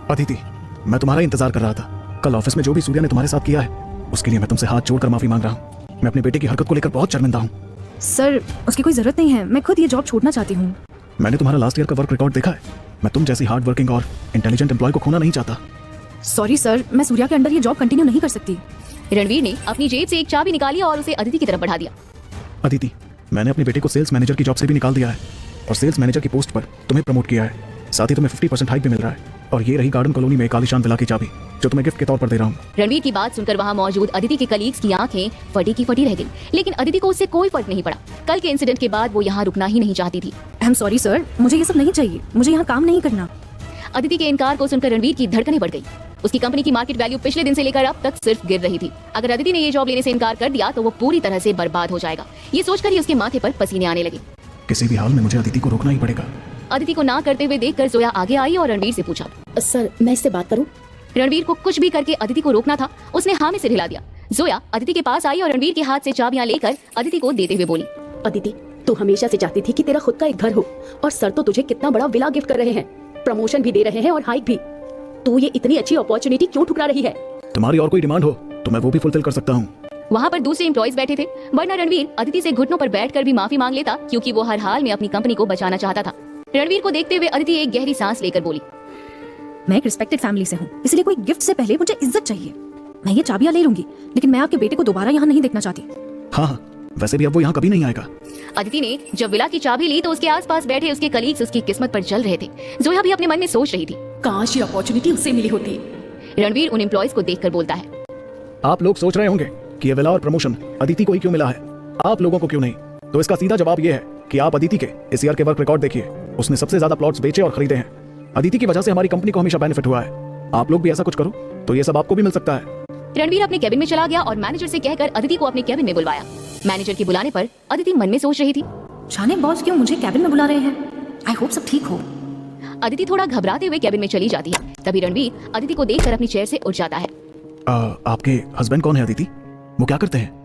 अदिति, मैं तुम्हारा इंतजार कर रहा था। कल ऑफिस में जो भी सूर्या ने तुम्हारे साथ किया है उसके लिए मैं तुमसे हाथ जोड़कर माफी मांग रहा हूँ। मैं अपने बेटे की हरकत को लेकर बहुत शर्मिंदा हूँ। सर, उसकी कोई जरूरत नहीं है, मैं खुद ये जॉब छोड़ना चाहती हूँ। मैंने तुम्हारा लास्ट ईयर का वर्क रिकॉर्ड देखा है। मैं तुम जैसी हार्ड वर्किंग और इंटेलिजेंट एम्प्लॉय को खोना नहीं चाहता। सॉरी सर, मैं सूर्या के अंडर ये जॉब कंटिन्यू नहीं कर सकती। रणवीर ने अपनी जेब से एक चाबी निकाली और उसे अदिति की तरफ बढ़ा दिया। अदिति, मैंने अपने बेटे को सेल्स मैनेजर की जॉब से भी निकाल दिया है और सेल्स मैनेजर की पोस्ट पर तुम्हें प्रमोट किया है। साथ ही तुम्हें 50% हाइक भी मिल रहा है। और ये रही गार्डन कॉलोनी में एक आलीशान विला की चाबी जो तुम्हें गिफ्ट के तौर पर दे रहा हूँ। रणवीर की बात सुनकर वहाँ मौजूद अदिति के कलीग्स की आंखें फटी की फटी रह गई, लेकिन अदिति को उससे कोई फर्क नहीं पड़ा। कल के इंसिडेंट के बाद वो यहाँ रुकना ही नहीं चाहती थी। आई एम सॉरी सर, मुझे ये सब नहीं चाहिए, मुझे यहाँ काम नहीं करना। अदिति के इनकार को सुनकर रणवीर की धड़कनें बढ़ गई। उसकी कंपनी की मार्केट वैल्यू पिछले दिन से लेकर अब तक सिर्फ गिर रही थी। अगर अदिति ने ये जॉब लेने से इनकार कर दिया तो वो पूरी तरह से बर्बाद हो जाएगा। ये सोचकर ही उसके माथे पर पसीने आने लगे। किसी भी हाल में मुझे अदिति को रोकना ही पड़ेगा। अदिति को ना करते हुए देखकर जोया आगे आई और रणवीर से पूछा, सर मैं इससे बात करूं? रणवीर को कुछ भी करके अदिति को रोकना था। उसने हाँ में सिर हिला दिया। जोया अदिति के पास आई और रणवीर के हाथ से चाबियां लेकर अदिति को देते हुए बोली, अदिति, तू हमेशा से चाहती थी कि तेरा खुद का एक घर हो और सर तो तुझे कितना बड़ा विला गिफ्ट कर रहे हैं, प्रमोशन भी दे रहे हैं और हाइक भी। तू ये इतनी अच्छी अपॉर्चुनिटी क्यों ठुकरा रही है? तुम्हारी और कोई डिमांड हो तो मैं वो भी फुलफिल कर सकता हूँ। वहाँ पर दूसरे एम्प्लॉइज बैठे थे, वरना रणवीर अदिति से घुटनों पर बैठकर भी माफी मांग लेता, क्योंकि वो हर हाल में अपनी कंपनी को बचाना चाहता था। रणवीर को देखते हुए अदिति एक गहरी सांस लेकर बोली, मैं एक रिस्पेक्टेड फैमिली से हूँ, इसलिए कोई गिफ्ट से पहले मुझे इज्जत चाहिए। मैं ये चाबियां ले लूंगी, लेकिन मैं आपके बेटे को दोबारा यहाँ नहीं देखना चाहती। हाँ, वैसे भी अब वो यहाँ कभी नहीं आएगा। अदिति ने जब विला की चाबी ली तो उसके आसपास बैठे उसके कलीग्स उसकी किस्मत पर जल रहे थे। जोया भी अपने मन में सोच रही थी, काश ये अपॉर्चुनिटी उससे मिली होती। रणवीर उन एम्प्लॉइज को देखकर बोलता है, आप लोग सोच रहे होंगे कि ये विला और प्रमोशन अदिति को ही क्यों मिला है, आप लोगों को क्यों नहीं? तो इसका सीधा जवाब ये है कि आप अदिति के इस ईयर के वर्क रिकॉर्ड देखिए। उसने सबसे ज्यादा प्लॉट्स बेचे और खरीदे हैं। अदिति की वजह से हमारी कंपनी को हमेशा बेनिफिट हुआ है। आप लोग भी ऐसा कुछ करो तो ये सब आपको भी मिल सकता है। रणवीर अपने कैबिन में चला गया और मैनेजर से कहकर अदिति को अपने कैबिन में बुलवाया। मैनेजर के बुलाने पर अदिति मन में सोच रही थी, जाने बॉस क्यों मुझे कैबिन में बुला रहे हैं। आई होप सब ठीक हो। अदिति थोड़ा घबराते हुए कैबिन में चली जाती है। तभी रणवीर अदिति को देखकर अपनी चेयर से उठ जाता है। आपके हस्बैंड कौन है अदिति? वो क्या करते हैं?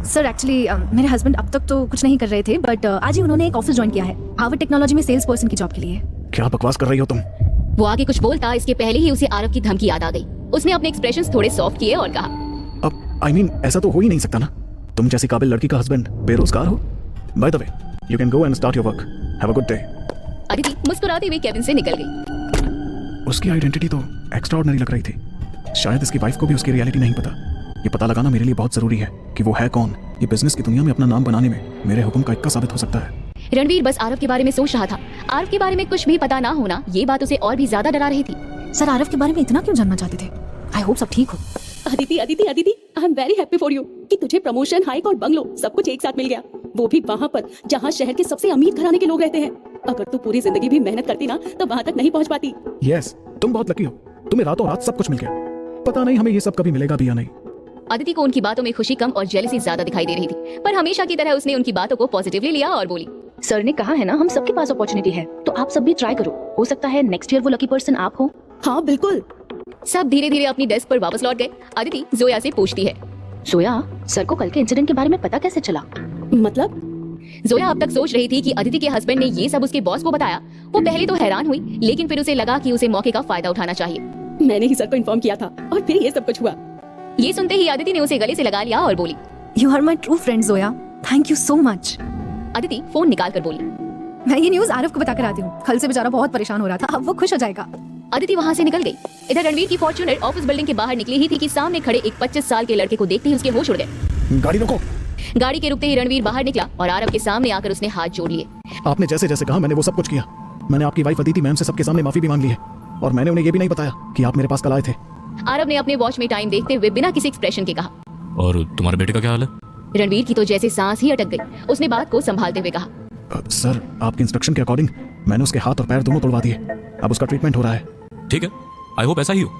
सर एक्चुअली मेरे हस्बैंड अब तक तो कुछ नहीं कर रहे थे, बट आज ही उन्होंने एक ऑफिस ज्वाइन किया है हार्वर्ड टेक्नोलॉजी में सेल्स पर्सन की जॉब के लिए। क्या बकवास कर रही हो तुम? वो आगे कुछ बोलता, इसके पहले ही उसे आरव की धमकी याद आ गई। उसने अपने एक्सप्रेशंस थोड़े सॉफ्ट किए और कहा, अब आई मीन ऐसा तो हो ही नहीं सकता ना। तुम जैसी काबिल लड़की का हस्बैंड बेरोजगार हो। By the way, you can go and start your work. Have a good day. Aditi मुस्कुराते हुए कैबिन से निकल गई। उसकी आइडेंटिटी तो एक्स्ट्राऑर्डिनरी लग रही थी। शायद इसकी वाइफ को भी उसकी रियलिटी नहीं पता। ये पता लगाना मेरे लिए बहुत जरूरी है कि वो है कौन। ये बिजनेस की दुनिया में अपना नाम बनाने में मेरे हुक्म का इक्का साबित हो सकता है। रणवीर बस आरव के बारे में सोच रहा था। आरव के बारे में कुछ भी पता ना होना ये बात उसे और भी ज्यादा डरा रही थी। सर आरव के बारे में इतना क्यों जानना चाहते थे? आई होप सब ठीक हो। Aditi Aditi Aditi, I am very happy for you कि तुझे प्रमोशन, हाइक और बंगलो सब कुछ एक साथ मिल गया, वो भी वहाँ पर जहाँ शहर के सबसे अमीर घराने के लोग रहते हैं। अगर तू पूरी जिंदगी भी मेहनत करती ना तो वहाँ तक नहीं पहुँच पाती। यस, तुम बहुत लकी हो। तुम्हें रातों रात सब कुछ मिल गया। पता नहीं हमें ये सब कभी मिलेगा भी या नहीं। अदिति को उनकी बातों में खुशी कम और जेलसी ज्यादा दिखाई दे रही थी, पर हमेशा की तरह उसने उनकी बातों को पॉजिटिवली लिया और बोली, सर ने कहा है ना हम सबके पास अपॉर्चुनिटी है, तो आप सब भी ट्राई करो। हो सकता है नेक्स्ट ईयर वो लकी पर्सन आप हो। हाँ बिल्कुल। सब धीरे धीरे अपनी डेस्क पर वापस लौट गए। अदिति जोया से पूछती है, जोया सर को कल के इंसिडेंट के बारे में पता कैसे चला? मतलब? जोया अब तक सोच रही थी कि अदिति के हस्बैंड ने ये सब उसके बॉस को बताया। वो पहले तो हैरान हुई, लेकिन फिर उसे लगा कि उसे मौके का फायदा उठाना चाहिए। मैंने ही सर को इन्फॉर्म किया था और फिर ये सब कुछ हुआ। ये सुनते ही अदिति ने उसे गले से लगा लिया और बोली, you are my true friend Zoya, thank you so much. Aditi phone निकाल कर बोली, मैं ये न्यूज आरव को बताकर आती हूँ। कल से बेचारा बहुत परेशान हो रहा था, अब वो खुश हो जाएगा। अदिति वहाँ से निकल गई। इधर रणवीर की फॉर्च्यूनर ऑफिस बिल्डिंग के बाहर निकली ही थी कि सामने खड़े एक 25 साल के लड़के को देखते ही उसके होश उड़ गए। गाड़ी रोको। गाड़ी के रुकते ही रणवीर बाहर निकला और आरव के सामने आकर उसने हाथ जोड़ लिए। आपने जैसे जैसे कहा मैंने वो सब कुछ किया। मैंने आपकी वाइफ अदिति मैम से सबके सामने माफी भी मांग ली है और मैंने उन्हें ये भी नहीं बताया कि आप मेरे पास कल आए थे। आरव ने अपने वॉच में टाइम देखते हुए बिना किसी एक्सप्रेशन के कहा, और तुम्हारे बेटे का क्या हाल है? रणवीर की तो जैसे सांस ही अटक गई। उसने बात को संभालते हुए कहा, सर आपके इंस्ट्रक्शन के अकॉर्डिंग मैंने उसके हाथ और पैर दोनों तोड़वा दिए। अब उसका ट्रीटमेंट हो रहा है। ठीक है, आई होप ऐसा ही हो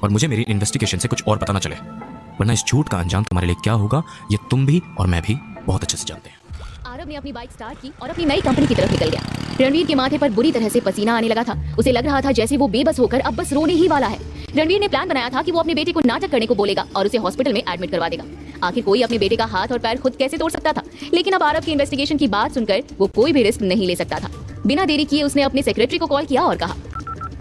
और मुझे मेरी इन्वेस्टिगेशन से कुछ और पता ना चले, वरना इस झूठ का अंजाम तुम्हारे लिए क्या होगा ये तुम भी और मैं भी बहुत अच्छे से जानते हैं। आरव ने अपनी बाइक स्टार्ट की और अपनी नई कंपनी की तरफ निकल गया। रणवीर के माथे पर बुरी तरह से पसीना आने लगा था। उसे लग रहा था जैसे वो बेबस होकर अब बस रोने ही वाला है। रणवीर ने प्लान बनाया था कि वो अपने बेटे को नाटक करने को बोलेगा और उसे हॉस्पिटल में एडमिट करवा देगा। आखिर कोई अपने बेटे का हाथ और पैर खुद कैसे तोड़ सकता था, लेकिन अब आरव की इन्वेस्टिगेशन की बात सुनकर वो कोई भी रिस्क नहीं ले सकता था। बिना देरी किए उसने अपने सेक्रेटरी को कॉल किया और कहा,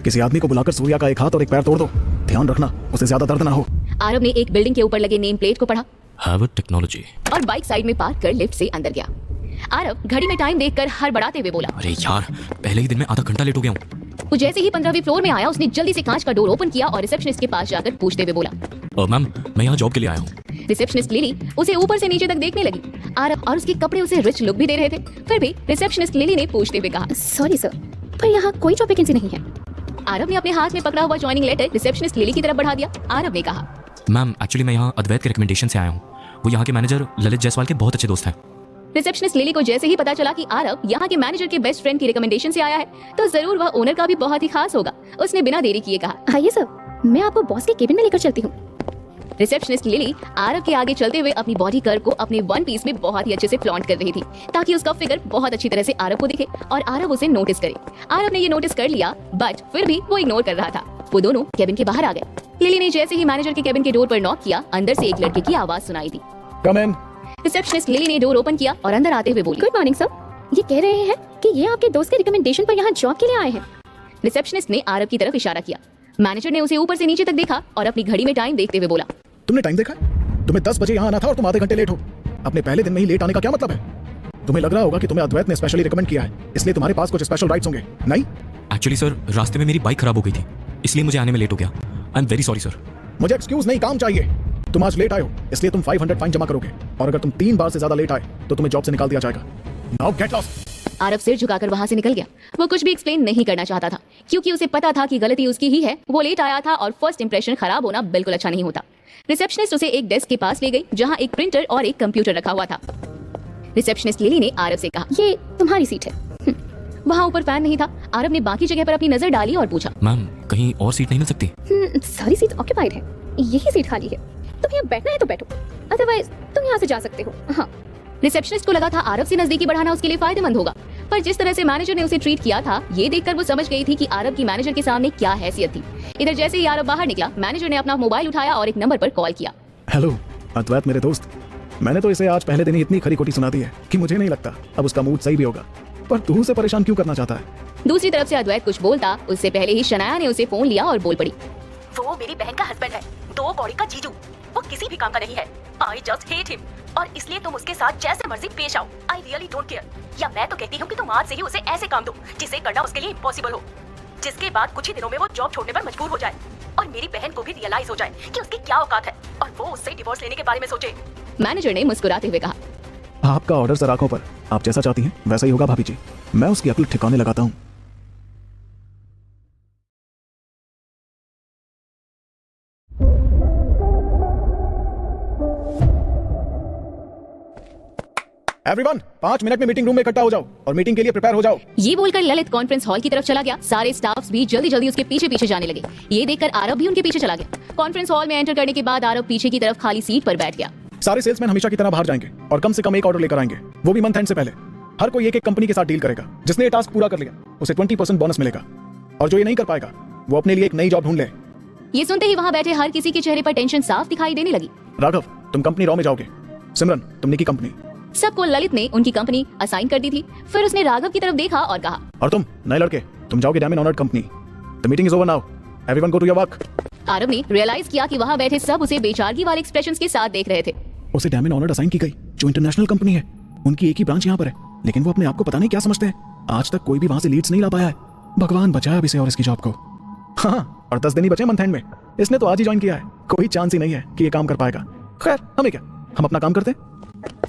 किसी आदमी को बुलाकर सूर्या का एक हाथ और एक पैर तोड़ दो। ध्यान रखना उसे ज्यादा दर्द ना हो। आरव ने एक बिल्डिंग के ऊपर लगे नेम प्लेट को पढ़ा हार्वर्ड टेक्नोलॉजी और बाइक साइड में पार्क कर लिफ्ट से अंदर गया। आरव घड़ी में टाइम देखकर हड़बड़ाते हुए बोला। अरे यार, पहले ही दिन में आधा घंटा लेट हो गया हूँ। वो जैसे ही 15वीं फ्लोर में आया उसने जल्दी से कांच का डोर ओपन किया और रिसेप्शनिस्ट के पास जाकर पूछते हुए बोला। मैम, मैं यहाँ जॉब के लिए आया हूँ। रिसेप्शनिस्ट लिली उसे ऊपर से नीचे तक देखने लगी। आरव और उसके कपड़े उसे रिच लुक भी दे रहे थे। फिर भी रिसेप्शनिस्ट लिली ने पूछते हुए कहा, सॉरी सर, पर यहाँ कोई जॉब वैकेंसी नहीं है। आरव ने अपने हाथ में पकड़ा हुआ ज्वाइनिंग लेटर रिसेप्शनिस्ट लिली की तरफ बढ़ा दिया। आरव ने कहा, मैम, एक्चुअली मैं यहाँ अद्वैत के रिकमेंडेशन से आया हूँ। वो यहाँ के मैनेजर ललित जायसवाल के बहुत अच्छे दोस्त हैं। रिसेप्शनिस्ट लिली को जैसे ही पता चला कि आरव यहाँ के मैनेजर के बेस्ट फ्रेंड की रिकमेंडेशन से आया है तो जरूर वह ओनर का भी बहुत ही खास होगा। उसने बिना देरी किए कहा, आइए सर, मैं आपको बॉस के केबिन में लेकर चलती हूँ। रिसेप्शनिस्ट लिली आरव के आगे चलते हुए अपनी बॉडी कर्व को अपने वन पीस में बहुत ही अच्छे से फ्लॉन्ट कर रही थी ताकि उसका फिगर बहुत अच्छी तरह से आरव को दिखे और आरव उसे नोटिस करे। आरव ने ये नोटिस कर लिया बट फिर भी वो इग्नोर कर रहा था। वो दोनों केबिन के बाहर आ गए। लिली ने जैसे ही मैनेजर के केबिन के डोर पर नॉक किया, अंदर से एक लड़के की आवाज सुनाई दी। कम इन। रिसेप्शनिस्ट लिली ने डोर ओपन किया और अंदर आते हुए बोली, गुड मॉर्निंग सर, ये कह रहे हैं कि ये आपके दोस्त के रिकमेंडेशन पर यहाँ जॉब के लिए आए हैं। रिसेप्शनिस्ट ने आरव की तरफ इशारा किया। मैनेजर ने उसे ऊपर से नीचे तक देखा और अपनी घड़ी में टाइम देखते हुए बोला, तुमने टाइम देखा? तुम्हें 10 बजे यहाँ आना था और तुम आधे घंटे लेट हो। अपने पहले दिन में ही लेट आने का क्या मतलब है? तुम्हें लग रहा होगा कि तुम्हें अद्वैत ने स्पेशली रिकमेंड किया है, इसलिए तुम्हारे पास कुछ स्पेशल राइट्स होंगे। नहीं, एक्चुअली सर, रास्ते में मेरी बाइक खराब हो गई थी, इसलिए मुझे आने में लेट हो गया। I am very sorry sir. मुझे एक्सक्यूज नहीं, काम चाहिए। तुम आज लेट आए हो, इसलिए तुम 500 फाइन जमा करोगे, और अगर तुम 3 बार से ज्यादा लेट आए तो तुम्हें जॉब से निकाल दिया जाएगा। Now get lost. आरव सिर झुकाकर वहां से निकल गया। वो कुछ भी एक्सप्लेन नहीं करना चाहता था क्योंकि उसे पता था कि गलती उसकी ही है। वो लेट आया था और फर्स्ट इंप्रेशन खराब होना बिल्कुल अच्छा नहीं होता। रिसेप्शनिस्ट उसे एक डेस्क के पास ले गई जहां एक प्रिंटर और एक कंप्यूटर रखा हुआ था। रिसेप्शनिस्ट लिली ने आरव से कहा, ये तुम्हारी सीट है। वहां ऊपर फैन नहीं था। आरव ने बाकी जगह पर अपनी नजर डाली और पूछा, मैम, कहीं और सीट नहीं मिल सकती? सारी सीट ऑक्यूपाइड है, यही सीट खाली है। तुम यहाँ बैठना है तो बैठो, अदरवाइज तुम यहाँ से जा सकते हो। हाँ। रिसेप्शनिस्ट को लगा था आरव से नजदीकी बढ़ाना उसके लिए फायदेमंद होगा, पर जिस तरह से मैनेजर ने उसे ट्रीट किया था ये देखकर वो समझ गई थी कि आरव की मैनेजर के सामने क्या हैसियत थी। इधर जैसे ही आरव बाहर निकला, मैनेजर ने अपना मोबाइल उठाया और एक नंबर पर कॉल किया। हेलो अद्वैत, मेरे दोस्त। मैंने तो इसे आज पहले दिन ही इतनी खरी खोटी सुना दी है कि मुझे नहीं लगता अब उसका मूड सही भी होगा। पर तू उसे परेशान क्यों करना चाहता है? दूसरी तरफ से अद्वैत कुछ बोलता उससे पहले ही शनाया ने उसे फोन लिया और बोल पड़ी, वो मेरी बहन का हस्बैंड है, 2 कौड़ी का जीजू। वो किसी भी काम का नहीं है। आई जस्ट हेट हिम, और इसलिए तुम उसके साथ जैसे मर्जी पेश आओ। I really don't care. या मैं तो कहती हूँ कि तुम आज से ही उसे ऐसे काम दो जिसे करना उसके लिए इम्पॉसिबल हो, जिसके बाद कुछ ही दिनों में वो जॉब छोड़ने पर मजबूर हो जाए और मेरी बहन को भी रियलाइज हो जाए कि उसकी क्या औकात है और वो उससे डिवोर्स लेने के बारे में सोचे। मैनेजर ने मुस्कुराते हुए कहा, आपका ऑर्डर सर आंखों पर। आप जैसा चाहती हैं वैसा ही होगा भाभी जी। मैं उसकी अक्ल ठिकाने लगाता हूँ। एवरीवन, 5 मिनट में मीटिंग रूम में इकट्ठा हो जाओ और मीटिंग के लिए प्रिपेयर हो जाओ। ये बोलकर ललित कॉन्फ्रेंस हॉल की तरफ चला गया। सारे स्टाफ्स भी जल्दी जल्दी उसके पीछे पीछे जाने लगे। ये देखकर आरव भी उनके पीछे चला गया। कॉन्फ्रेंस हॉल में एंटर करने के बाद आरव पीछे की तरफ खाली सीट पर बैठ गया। सारे सेल्समैन हमेशा की तरह बाहर जाएंगे और कम से कम एक ऑर्डर लेकर आएंगे, वो भी मंथ एंड से पहले। हर कोई एक कंपनी के साथ डील करेगा। जिसने ये टास्क पूरा कर लिया उसे 20% बोनस मिलेगा, और जो ये नहीं कर पाएगा वो अपने लिए एक नई जॉब ढूंढ ले। ये सुनते ही वहाँ बैठे हर किसी के चेहरे पर टेंशन साफ दिखाई देने लगी। राघव, तुम कंपनी रॉ में जाओगे। सिमरन, तुम निकी कंपनी। सबको ललित ने उनकी कंपनी असाइन कर दी थी। फिर उसने राघव की तरफ देखा और कहा, और तुम नए लड़के, तुम जाओगे diamond honoured company. The meeting is over now, everyone go to your work. Aarav ने रियलाइज किया कि वहाँ बैठे सब उसे बेचारगी वाले एक्सप्रेशंस के साथ देख रहे थे। उसे डायमंड ऑनर्ड असाइन की गई, जो इंटरनेशनल कंपनी है। उनकी एक ही ब्रांच यहाँ पर है, लेकिन वो अपने आप को पता नहीं क्या समझते हैं। आज तक कोई भी वहां से लीड्स नहीं ला पाया है। भगवान बचाए अब इसे और इसकी जॉब को। हाँ, और 10 दिन ही बचे मंथ एंड में। इसने तो आज ही ज्वाइन किया है, कोई चांस ही नहीं है कि ये काम कर पाएगा। खैर, हमें क्या, हम अपना काम करते हैं।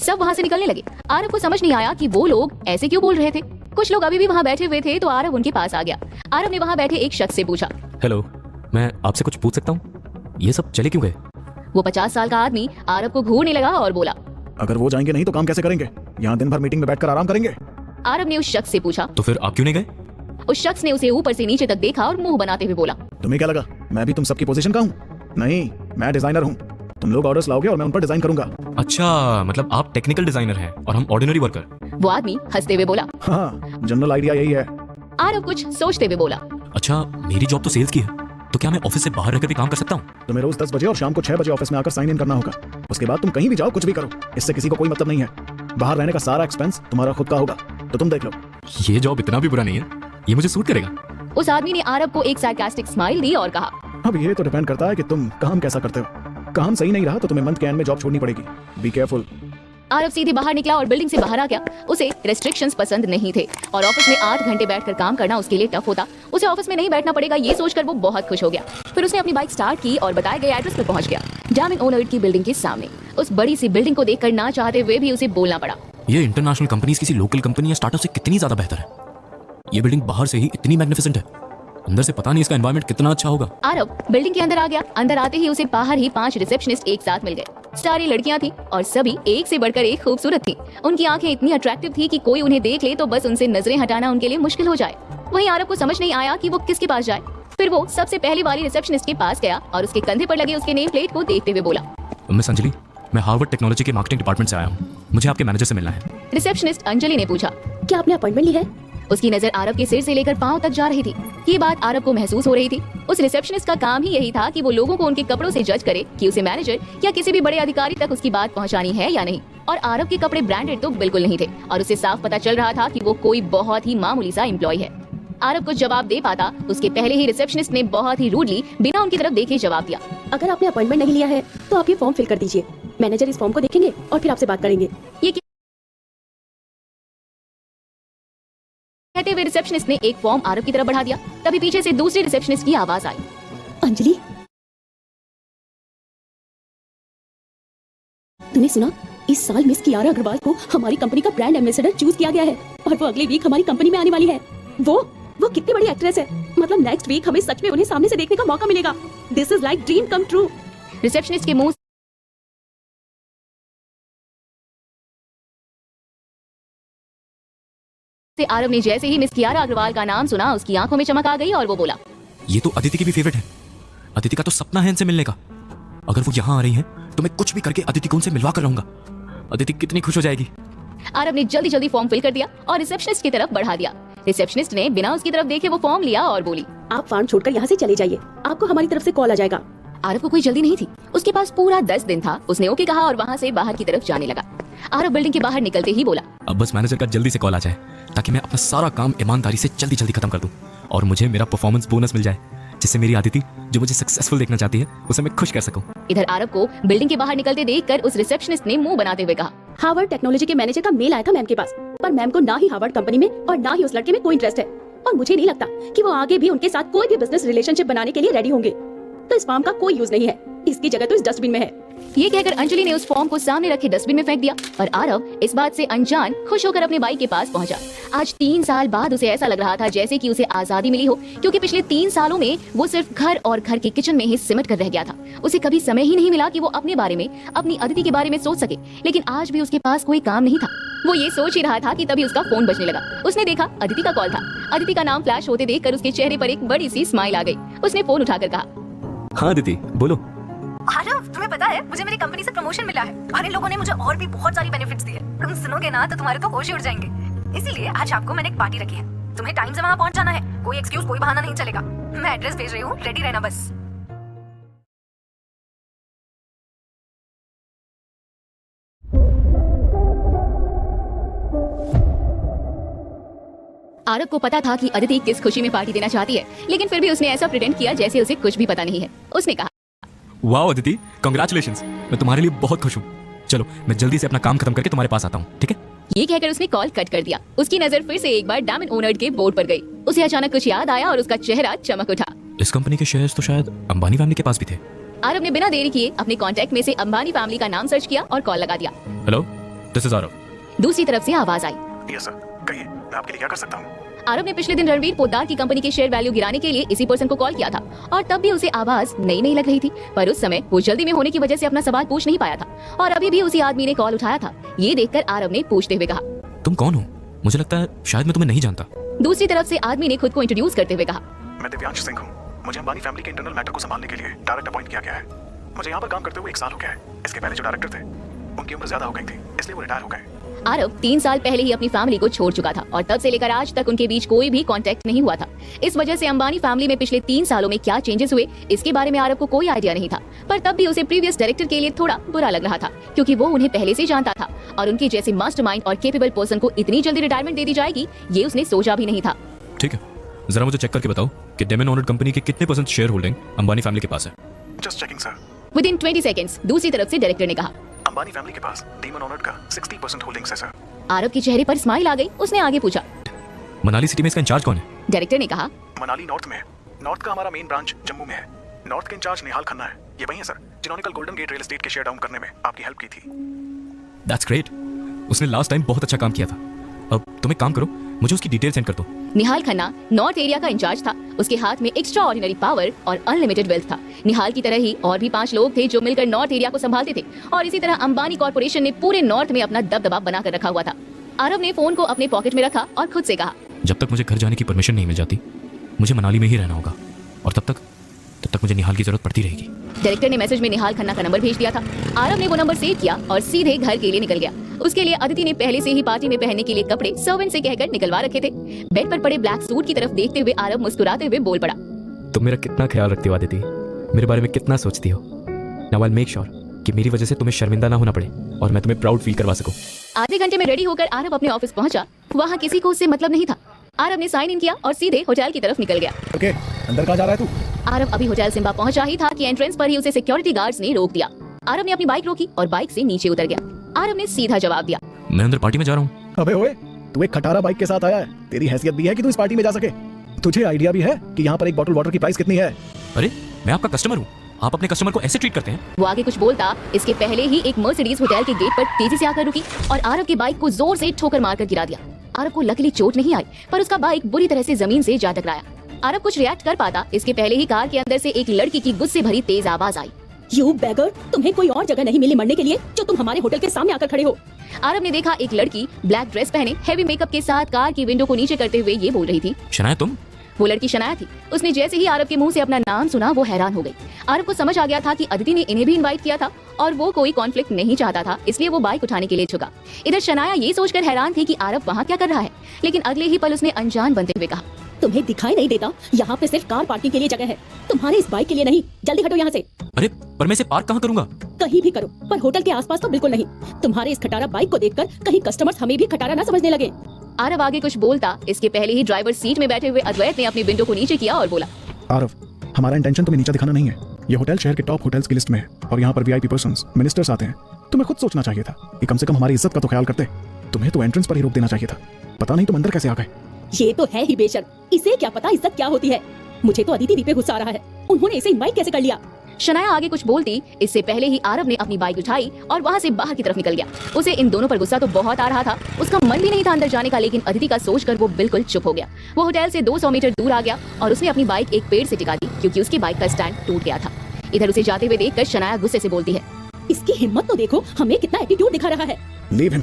सब वहाँ से निकलने लगे। आरव को समझ नहीं आया कि वो लोग ऐसे क्यों बोल रहे थे। कुछ लोग अभी भी वहाँ बैठे हुए थे तो आरव उनके पास आ गया। आरव ने वहाँ बैठे एक शख्स से पूछा, हेलो, मैं आपसे कुछ पूछ सकता हूँ? ये सब चले क्यों गए? वो 50 साल का आदमी आरव को घूरने लगा और बोला, अगर वो जाएंगे नहीं तो काम कैसे करेंगे? यहाँ दिन भर मीटिंग में बैठकर आराम करेंगे। आरव ने उस शख्स से पूछा, तो फिर आप क्यों नहीं गए? उस शख्स ने उसे ऊपर से नीचे तक देखा और मुंह बनाते हुए बोला, तुम्हें क्या लगा मैं भी तुम सबकी पोजीशन का हूँ? नहीं, मैं डिजाइनर हूँ। तुम लोग ऑर्डर्स लाओगे और मैं उन पर डिजाइन करूंगा। अच्छा, मतलब आप टेक्निकल डिजाइनर हैं और हम ऑर्डिनरी वर्कर। वो आदमी हंसते हुए बोला, हाँ, जनरल आइडिया यही है। आरव कुछ सोचते हुए बोला, अच्छा, मेरी जॉब तो सेल्स की है, तो क्या मैं ऑफिस से बाहर रहकर भी काम कर सकता हूँ? तुम्हें रोज 10 बजे और शाम को 6 बजे ऑफिस में आकर साइन इन करना होगा। उसके बाद तुम कहीं भी जाओ, कुछ भी करो, इससे किसी को कोई मतलब नहीं है। बाहर रहने का सारा एक्सपेंस तुम्हारा खुद का होगा, तो तुम देख लो। ये जॉब इतना भी बुरा नहीं है, ये मुझे सूट करेगा। उस आदमी ने आरव को एक सार्कास्टिक स्माइल दी और कहा, अब ये तो डिपेंड करता है कि तुम काम कैसा करते हो। काम सही नहीं रहा तो तुम्हें मंथ के एंड में जॉब छोड़नी पड़ेगी। Be careful. आरव सीधे बाहर निकला और बिल्डिंग से बाहर आ गया। उसे रेस्ट्रिक्शंस पसंद नहीं थे और ऑफिस में 8 घंटे बैठकर काम करना उसके लिए टफ होता। उसे ऑफिस में नहीं बैठना पड़ेगा ये सोचकर वो बहुत खुश हो गया। फिर उसने अपनी बाइक स्टार्ट की और बताए गए एड्रेस पर पहुंच गया, डायमंड ओनर्ड की बिल्डिंग के सामने। उस बड़ी सी बिल्डिंग को देखकर ना चाहते हुए भी उसे बोलना पड़ा। ये इंटरनेशनल कंपनीज किसी लोकल कंपनी या स्टार्टअप से कितनी ज्यादा बेहतर है। ये बिल्डिंग बाहर से ही इतनी मैग्निफिसेंट है, अंदर से पता नहीं इसका एनवायरनमेंट कितना अच्छा होगा। आरव बिल्डिंग के अंदर आ गया। अंदर आते ही उसे बाहर ही 5 रिसेप्शनिस्ट एक साथ मिल गए। सारी लड़कियां थी और सभी एक से बढ़कर एक खूबसूरत थी। उनकी आंखें इतनी अट्रैक्टिव थी कि कोई उन्हें देख ले तो बस उनसे नजरें हटाना उनके लिए मुश्किल हो जाए। वहीं आरव को समझ नहीं आया कि वो किसके पास जाए। फिर वो सबसे पहली वाली रिसेप्शनिस्ट के पास गया और उसके कंधे पर लगे उसके नेम प्लेट को देखते हुए बोला, मिस अंजलि, मैं हार्वर्ड टेक्नोलॉजी के मार्केटिंग डिपार्टमेंट से आया हूँ, मुझे आपके मैनेजर से मिलना है। रिसेप्शनिस्ट अंजलि ने पूछा, क्या आपने अपॉइंटमेंट ली है? उसकी नजर आरव के सिर से लेकर पांव तक जा रही थी। ये बात आरव को महसूस हो रही थी। उस रिसेप्शनिस्ट का काम ही यही था कि वो लोगों को उनके कपड़ों से जज करे कि उसे मैनेजर या किसी भी बड़े अधिकारी तक उसकी बात पहुंचानी है या नहीं। और आरव के कपड़े ब्रांडेड तो बिल्कुल नहीं थे और उसे साफ पता चल रहा था कि वो कोई बहुत ही मामूली सा एम्प्लॉय है। आरव कुछ जवाब दे पाता उसके पहले ही रिसेप्शनिस्ट ने बहुत ही रूडली बिना उनकी तरफ देखे जवाब दिया, अगर आपने अपॉइंटमेंट नहीं लिया है तो आप ये फॉर्म फिल कर दीजिए। मैनेजर इस फॉर्म को देखेंगे और फिर आपसे बात करेंगे। ये कहते हुए रिसेप्शनिस्ट ने एक फॉर्म आरव की तरफ बढ़ा दिया। तभी पीछे से दूसरी रिसेप्शनिस्ट की आवाज आई, अंजलि, तूने सुना? इस साल मिस कियारा अग्रवाल को हमारी कंपनी का ब्रांड एम्बेसडर चूज किया गया है और वो अगले वीक हमारी कंपनी में आने वाली है। वो कितनी बड़ी एक्ट्रेस है। मतलब नेक्स्ट वीक हमें सच में उन्हें सामने से देखने का मौका मिलेगा। This is like dream come true. Receptionist के मुंह से आरव ने जैसे ही मिस कियारा अग्रवाल का नाम सुना उसकी आंखों में चमक आ गई और वो बोला, ये तो अदिति की भी फेवरेट है। अदिति का तो सपना है इनसे मिलने का। अगर वो यहाँ आ रही हैं तो मैं कुछ भी करके अदिति को उनसे मिलवा कर रहूंगा। अदिति कितनी खुश हो जाएगी। आरव ने जल्दी जल्दी फॉर्म फिल कर दिया और रिसेप्शनिस्ट की तरफ बढ़ा दिया। रिसेप्शनिस्ट ने बिना उसकी तरफ देखे वो फॉर्म लिया और बोली, आप फॉर्म छोड़कर यहाँ से चले जाइए, आपको हमारी तरफ से कॉल आ जाएगा। आरव को कोई जल्दी नहीं थी, उसके पास पूरा 10 दिन था। उसने ओके कहा और वहाँ से बाहर की तरफ जाने लगा। आरव बिल्डिंग के बाहर निकलते ही बोला, अब बस मैनेजर का जल्दी से कॉल आ जाए ताकि मैं अपना सारा काम ईमानदारी से जल्दी जल्दी खत्म कर दूं और मुझे मेरा परफॉर्मेंस बोनस मिल जाए, जिससे मेरी अदिति जो मुझे सक्सेसफुल देखना चाहती है उसे मैं खुश कर सकूं। इधर आरव को बिल्डिंग के बाहर निकलते देखकर उस रिसेप्शनिस्ट ने मुंह बनाते हुए कहा, हार्वर्ड टेक्नोलॉजी के मैनेजर का मेल आया था मैम के पास, पर मैम को ना ही हार्वर्ड कंपनी में और ना ही उस लड़के में कोई इंटरेस्ट है और मुझे नहीं लगता कि वो आगे भी उनके साथ कोई भी बिजनेस रिलेशनशिप बनाने के लिए रेडी होंगे। तो इस फॉर्म का कोई यूज नहीं है, इसकी जगह तो इस डस्टबिन में है। ये कहकर अंजलि ने उस फॉर्म को सामने रखे डस्टबिन में फेंक दिया और आरव इस बात से अनजान खुश होकर अपने बाइक के पास पहुंचा। आज 3 साल बाद उसे ऐसा लग रहा था जैसे कि उसे आजादी मिली हो, क्योंकि पिछले 3 सालों में वो सिर्फ घर और घर के किचन में ही सिमट कर रह गया था। उसे कभी समय ही नहीं मिला कि वो अपने बारे में, अपनी अदिति के बारे में सोच सके। लेकिन आज भी उसके पास कोई काम नहीं था। वो ये सोच ही रहा था कि तभी उसका फोन बजने लगा। उसने देखा अदिति का कॉल था। अदिति का नाम फ्लैश होते देखकर उसके चेहरे पर एक बड़ी सी स्माइल आ गई। उसने फोन उठाकर कहा, हाँ अदिति बोलो। आरव, तुम्हें पता है मुझे मेरी कंपनी से प्रमोशन मिला है और इन लोगों ने मुझे और भी बहुत सारी बेनिफिट्स दिए। तुम सुनोगे ना तो तुम्हारे तो होश ही उड़ जाएंगे। इसीलिए आज आपको मैंने एक पार्टी रखी है। तुम्हें टाइम से वहाँ पहुँच जाना है, कोई एक्सक्यूज कोई बहाना नहीं चलेगा। मैं एड्रेस भेज रही हूँ, रेडी रहना बस। आरव को पता था कि अदिति किस खुशी में पार्टी देना चाहती है, लेकिन फिर भी उसने ऐसा प्रिटेंड किया जैसे उसे कुछ भी पता नहीं है। उसने कहा, वाह अदिति, कांग्रेचुलेशंस, मैं तुम्हारे लिए बहुत खुश हूँ। चलो मैं जल्दी से अपना काम खत्म करके तुम्हारे पास आता हूँ, ठीक है? ये कहकर उसने कॉल कट कर दिया। उसकी नजर फिर से एक बार डायमंड ओनर्ड के बोर्ड पर गई। उसे अचानक कुछ याद आया और उसका चेहरा चमक उठा। इस कंपनी के शेयर्स तो शायद अंबानी फैमिली के पास भी थे। आरव ने बिना देरी किए अपने कॉन्टैक्ट में से अंबानी फैमिली का नाम सर्च किया और कॉल लगा दिया। Hello, this is Aarav. दूसरी तरफ से आवाज आई, यस सर, कहिए, मैं आपके लिए क्या कर सकता हूँ? आरव ने पिछले दिन रणवीर पोद्दार की कंपनी के शेयर वैल्यू गिराने के लिए इसी पर्सन को कॉल किया था और तब भी उसे आवाज नई लग रही थी। पर उस समय वो जल्दी में होने की वजह से अपना सवाल पूछ नहीं पाया था और अभी भी उसी आदमी ने कॉल उठाया था। ये देखकर आरव ने पूछते हुए कहा, तुम कौन हो? मुझे लगता है शायद मैं तुम्हें नहीं जानता। दूसरी तरफ से आदमी ने खुद को इंट्रोड्यूस करते हुए कहा, मैं दिव्यांश सिंह हूँ। मुझे अंबानी फैमिली के इंटरनल मैटर को संभालने के लिए डायरेक्ट अपॉइंट किया गया है। मुझे यहाँ पर काम करते हुए 1 साल हो गया है। इसके पहले जो डायरेक्टर थे उनकी उम्र ज्यादा हो गई थी, इसलिए वो रिटायर हो गए। आरव 3 साल पहले ही अपनी फैमिली को छोड़ चुका था और तब से लेकर आज तक उनके बीच कोई भी कांटेक्ट नहीं हुआ था। इस वजह से अंबानी फैमिली में पिछले 3 सालों में क्या चेंजेस हुए इसके बारे में आरव को कोई आइडिया नहीं था। पर तब भी उसे प्रीवियस डायरेक्टर के लिए थोड़ा बुरा लग रहा था, क्योंकि वो उन्हें पहले से जानता था और उनके जैसे मास्टरमाइंड और केपेबल पर्सन को इतनी जल्दी रिटायरमेंट दे दी जाएगी ये उसने सोचा भी नहीं था। ठीक है, जरा मुझे चेक करके बताओ कि डायमंड ओनर्ड कंपनी के कितने % शेयर होल्डिंग अंबानी फैमिली के पास है। Just checking sir. Within 20 seconds दूसरी तरफ से डायरेक्टर ने कहा, अंबानी फैमिली के पास डीमन ऑनर्ड का 60% होल्डिंग्स है सर। आरव के चेहरे पर स्माइल आ गई। उसने आगे पूछा। मनाली सिटी में इसका इंचार्ज कौन है? डायरेक्टर ने कहा। मनाली नॉर्थ में है। नॉर्थ का हमारा मेन ब्रांच जम्मू में है। नॉर्थ के इंचार्ज निहाल खन्ना है। ये वही है सर जिन्होंने कल गोल्डन गेट रियल एस्टेट के शेयर डाउन करने में आपकी हेल्प की थी। That's great. उसने लास्ट टाइम बहुत अच्छा काम किया था। अब तुम एक काम करो, मुझे उसकी डिटेल सेंड कर दो। निहाल खन्ना नॉर्थ एरिया का इंचार्ज था। उसके हाथ में एक्स्ट्रा ऑर्डिनरी पावर और अनलिमिटेड वेल्थ था। निहाल की तरह ही और भी 5 लोग थे जो मिलकर नॉर्थ एरिया को संभालते थे और इसी तरह अंबानी कॉर्पोरेशन ने पूरे नॉर्थ में अपना दबदबा बनाकर रखा हुआ था। आरव ने फोन को अपने पॉकेट में रखा और खुद से कहा, जब तक मुझे घर जाने की परमिशन नहीं मिल जाती मुझे मनाली में ही रहना होगा और तब तक मुझे निहाल की जरूरत पड़ती रहेगी। डायरेक्टर ने मैसेज में निहाल खन्ना का नंबर भेज दिया था। आरव ने वो नंबर सेव किया और सीधे घर के लिए निकल गया। उसके लिए अदिति ने पहले से ही पार्टी में पहनने के लिए कपड़े सर्वेंट से कहकर निकलवा रखे थे। बेड पर पड़े ब्लैक सूट की तरफ देखते हुए आरव मुस्कुराते हुए बोल पड़ा, तुम मेरा कितना ख्याल रखती हो अदिति, मेरे बारे में कितना सोचती हो। Now I will make sure कि मेरी वजह से तुम्हें शर्मिंदा ना होना पड़े और मैं तुम्हें प्राउड फील करवा सकूं। आधे घंटे में रेडी होकर आरव अपने ऑफिस पहुंचा। वहाँ किसी को उससे मतलब नहीं था। आरव ने साइन इन किया और सीधे होटल की तरफ निकल गया। ओके, अंदर कहाँ जा रहा है तू? आरव अभी होटल सिम्बा पहुंचा ही था कि एंट्रेंस पर ही उसे सिक्योरिटी गार्ड्स ने रोक दिया। आरव ने अपनी बाइक रोकी और बाइक से नीचे उतर गया। आरव ने सीधा जवाब दिया, मैं अंदर पार्टी में जा रहा हूँ। अबे ओए, तू एक खटारा बाइक के साथ आया है। तेरी हैसियत भी है कि तू इस पार्टी में जा सके। तुझे आइडिया भी है कि यहाँ पर एक बॉटल वाटर की प्राइस कितनी है? अरे मैं आपका कस्टमर हूँ, आप अपने कस्टमर को ऐसे ट्रीट करते हैं? वो आगे कुछ बोलता इसके पहले ही एक मर्सिडीज होटल के गेट पर तेजी से आकर रुकी और आरव की बाइक को जोर से ठोकर मारकर गिरा दिया। आरव को लकीली चोट नहीं आई पर उसका बाइक बुरी तरह से जमीन से जा टकराया। आरव कुछ रिएक्ट कर पाता इसके पहले ही कार के अंदर से एक लड़की की गुस्से भरी तेज आवाज आई, यू बेगर, तुम्हें कोई और जगह नहीं मिली मरने के लिए जो तुम हमारे होटल के सामने आकर खड़े हो। आरव ने देखा एक लड़की ब्लैक ड्रेस पहने हेवी मेकअप के साथ कार की विंडो को नीचे करते हुए ये बोल रही थी, शनाया तुम? वो लड़की शनाया थी। उसने जैसे ही आरव के मुंह से अपना नाम सुना वो हैरान हो गई। आरव को समझ आ गया था कि अदिति ने इन्हें भी इनवाइट किया था और वो कोई कॉन्फ्लिक्ट नहीं चाहता था, इसलिए वो बाइक उठाने के लिए झुका। इधर शनाया ये सोचकर हैरान थी कि आरव वहाँ क्या कर रहा है, लेकिन अगले ही पल उसने अनजान बनते हुए कहा, तुम्हें दिखाई नहीं देता यहाँ पे सिर्फ कार पार्किंग के लिए जगह है, तुम्हारे इस बाइक के लिए नहीं। जल्दी हटो यहाँ से। अरे पर मैं इसे पार्क कहाँ करूंगा? कहीं भी करो पर होटल के आसपास तो बिल्कुल नहीं। तुम्हारे इस खटारा बाइक को देखकर कहीं कस्टमर्स हमें भी खटारा ना समझने लगे। आरव आगे कुछ बोलता इसके पहले ही ड्राइवर सीट में बैठे हुए अद्वैत ने अपनी विंडो को नीचे किया और बोला, आरव, हमारा इंटेंशन तुम्हें नीचा दिखाना नहीं है। ये होटल शहर के टॉप होटल्स की लिस्ट में है और यहाँ पर वीआईपी पर्सन्स, मिनिस्टर्स आते हैं। तुम्हें खुद सोचना चाहिए था कि कम से कम हमारी इज्जत का तो ख्याल करते। तुम्हें तो एंट्रेंस पर ही रोक देना चाहिए था। पता नहीं तुम अंदर कैसे आ गए। ये तो है ही बेशर्म, इसे क्या पता इज्जत क्या होती है। मुझे तो अदिति दी पे गुस्सा आ रहा है, उन्होंने इसे इनवाइट कैसे कर लिया। शनाया आगे कुछ बोलती इससे पहले ही आरव ने अपनी बाइक उठाई और वहाँ से बाहर की तरफ निकल गया। उसे इन दोनों पर गुस्सा तो बहुत आ रहा था, उसका मन भी नहीं था अंदर जाने का, लेकिन अदिति का सोचकर वो बिल्कुल चुप हो गया। वो होटल से 200 मीटर दूर आ गया और उसने अपनी बाइक एक पेड़ से टिका दी क्योंकि उसकी बाइक का स्टैंड टूट गया था। इधर उसे जाते हुए देखकर शनाया गुस्से से बोलती है, इसकी हिम्मत तो देखो, हमें कितना एटीट्यूड दिखा रहा है। लीव हिम,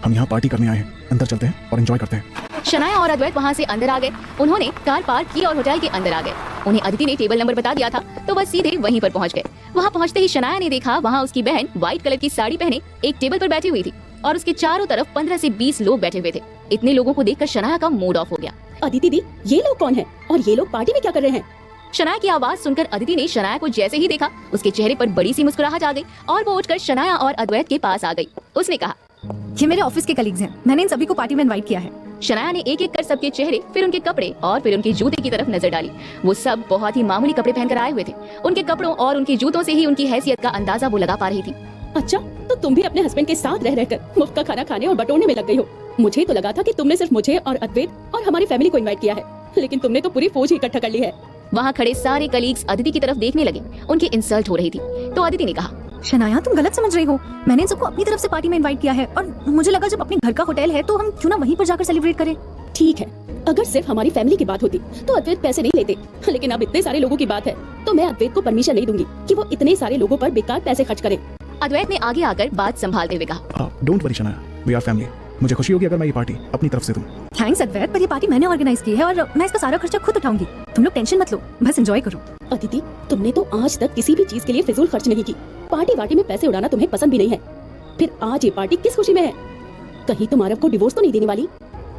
हम यहाँ पार्टी करने आए हैं। अंदर चलते हैं और एंजॉय करते हैं। शनाया और अद्वैत वहाँ से अंदर आ गए। उन्होंने कार पार्क की और होटल के अंदर आ गए। उन्हें अदिति ने टेबल नंबर बता दिया था तो बस सीधे वहीं पर पहुँच गए। वहाँ पहुँचते ही शनाया ने देखा वहाँ उसकी बहन व्हाइट कलर की साड़ी पहने एक टेबल पर बैठी हुई थी और उसके चारों तरफ 15 से 20 लोग बैठे हुए थे। इतने लोगों को देखकर शनाया का मूड ऑफ हो गया। अदिति दी, ये लोग कौन है और ये लोग पार्टी में क्या कर रहे हैं? शनाया की आवाज सुनकर अदिति ने शनाया को जैसे ही देखा उसके चेहरे पर बड़ी सी मुस्कुराहट आ गई और वो उठकर शनाया और अद्वैत के पास आ गई। उसने कहा, ये मेरे ऑफिस के कलीग्स हैं, मैंने इन सभी को पार्टी में इनवाइट किया है। शनाया ने एक एक कर सबके चेहरे, फिर उनके कपड़े और फिर उनके जूते की तरफ नजर डाली। वो सब बहुत ही मामूली कपड़े पहनकर आए हुए थे। उनके कपड़ों और उनके जूतों से ही उनकी हैसियत का अंदाजा वो लगा पा रही थी। अच्छा, तो तुम भी अपने हस्बैंड के साथ रह रहकर मुफ्त का खाना खाने और बटोरने में लग गई हो। मुझे तो लगा था कि तुमने सिर्फ मुझे और अद्वैत और हमारी फैमिली को इनवाइट किया है, लेकिन तुमने तो पूरी फौज ही इकट्ठा कर ली है। वहाँ खड़े सारे कलीग्स अदिति की तरफ देखने लगे। उनकी इंसल्ट हो रही थी तो अदिति ने कहा, शनाया, तुम गलत समझ रही हो। मैंने इन सबको अपनी तरफ से पार्टी में इनवाइट किया है और मुझे लगा जब अपने घर का होटल है तो हम क्यों ना वहीं पर जाकर सेलिब्रेट करें। ठीक है, अगर सिर्फ हमारी फैमिली की बात होती तो अद्वैत पैसे नहीं लेते, लेकिन अब इतने सारे लोगों की बात है तो मैं अद्वैत को परमिशन नहीं दूंगी कि वो इतने सारे लोगों पर बेकार पैसे खर्च करे। अद्वैत ने आगे आकर बात संभालते हुए कहा, don't worry Shanaya, we are family. मुझे खुशी होगी अगर मैं ये पार्टी अपनी तरफ से दूं। थैंक्स अद्वैत, पर ये पार्टी मैंने ऑर्गेनाइज की है और मैं इसका सारा खर्चा खुद उठाऊंगी। तुम लोग टेंशन मत लो, बस एंजॉय करो। अदिति, तुमने तो आज तक किसी भी चीज के लिए फिजूल खर्च नहीं की। पार्टी वार्टी में पैसे उड़ाना तुम्हें पसंद भी नहीं है, फिर आज ये पार्टी किस खुशी में है? कहीं तुम आरव को डिवोर्स तो नहीं देने वाली?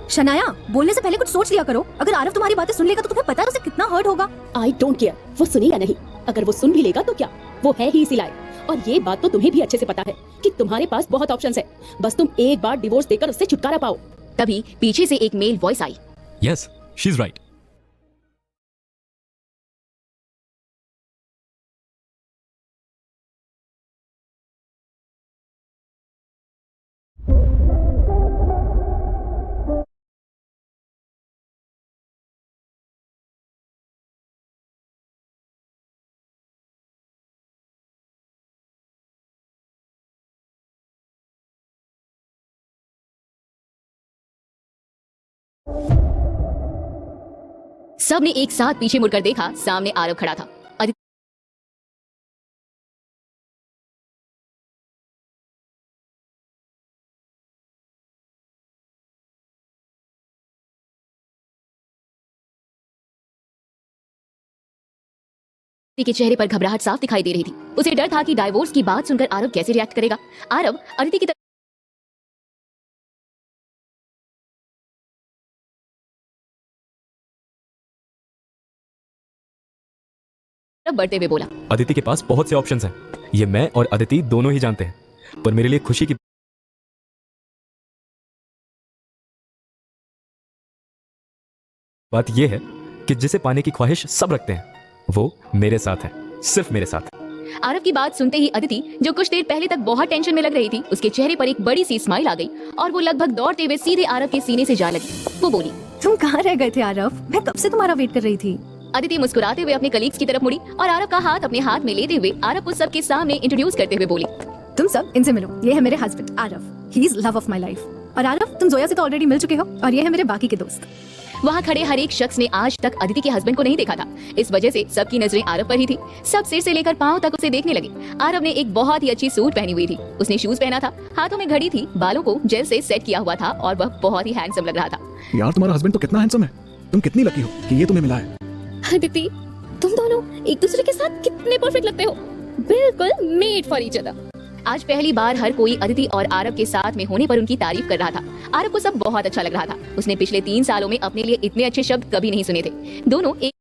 शनाया, बोलने से पहले कुछ सोच लिया करो। अगर आरव तुम्हारी बातें सुन लेगा तो तुम्हें पता है उसे कितना हर्ट होगा। आई डोंट केयर, वो सुने या नहीं। अगर वो सुन भी लेगा तो क्या, वो है ही इसी लायक। और ये बात तो तुम्हें भी अच्छे से पता है कि तुम्हारे पास बहुत ऑप्शंस है, बस तुम एक बार डिवोर्स देकर उससे छुटकारा पाओ। तभी पीछे से एक male voice I, yes, she is right. सबने एक साथ पीछे मुड़कर देखा, सामने आरव खड़ा था। अदिति के चेहरे पर घबराहट साफ दिखाई दे रही थी। उसे डर था कि डाइवोर्स की बात सुनकर आरव कैसे रिएक्ट करेगा। आरव अदिति की तरफ बढ़ते हुए बोला, अदिति के पास बहुत से ऑप्शंस हैं। ये मैं और अदिति दोनों ही जानते हैं, पर मेरे लिए खुशी की बात यह है कि जिसे पाने की ख्वाहिश सब रखते हैं, वो मेरे साथ है, सिर्फ मेरे साथ। आरव की बात सुनते ही अदिति, जो कुछ देर पहले तक बहुत टेंशन में लग रही थी, उसके चेहरे पर एक बड़ी सी स्माइल आ गई और वो लगभग दौड़ते हुए सीधे आरव के सीने से जा लगी। वो बोली, तुम कहाँ रह गए थे आरव? मैं कब से तुम्हारा वेट कर रही थी। अदिति मुस्कुराते हुए अपने कलीग्स की तरफ मुड़ी और आरव का हाथ अपने हाथ में लेते हुए आरव को सबके सामने इंट्रोड्यूस करते हुए बोली, तुम सब इनसे मिलो, ये है मेरे husband Aarav, he is love of my life. और आरव, तुम जोया से तो ऑलरेडी मिल चुके हो और ये है मेरे बाकी के दोस्त। वहाँ खड़े हर एक शख्स ने आज तक अदिति के हस्बैंड को नहीं देखा था। इस वजह से सबकी नजरें आरव पर ही थी। सब सिर से लेकर पांव तक उसे देखने लगे। आरव ने एक बहुत ही अच्छी सूट पहनी हुई थी, उसने शूज पहना था, हाथों में घड़ी थी, बालों को जेल से सेट किया हुआ था और वह बहुत ही हैंडसम लग रहा था। यार तुम्हारा हस्बैंड तो कितना हैंडसम है। तुम कितनी लकी हो कि ये तुम्हें मिला है। अदिति, तुम दोनों एक दूसरे के साथ कितने परफेक्ट लगते हो, बिल्कुल मेड फॉर ईच अदर। आज पहली बार हर कोई अदिति और आरव के साथ में होने पर उनकी तारीफ कर रहा था। आरव को सब बहुत अच्छा लग रहा था। उसने पिछले 3 सालों में अपने लिए इतने अच्छे शब्द कभी नहीं सुने थे। दोनों एक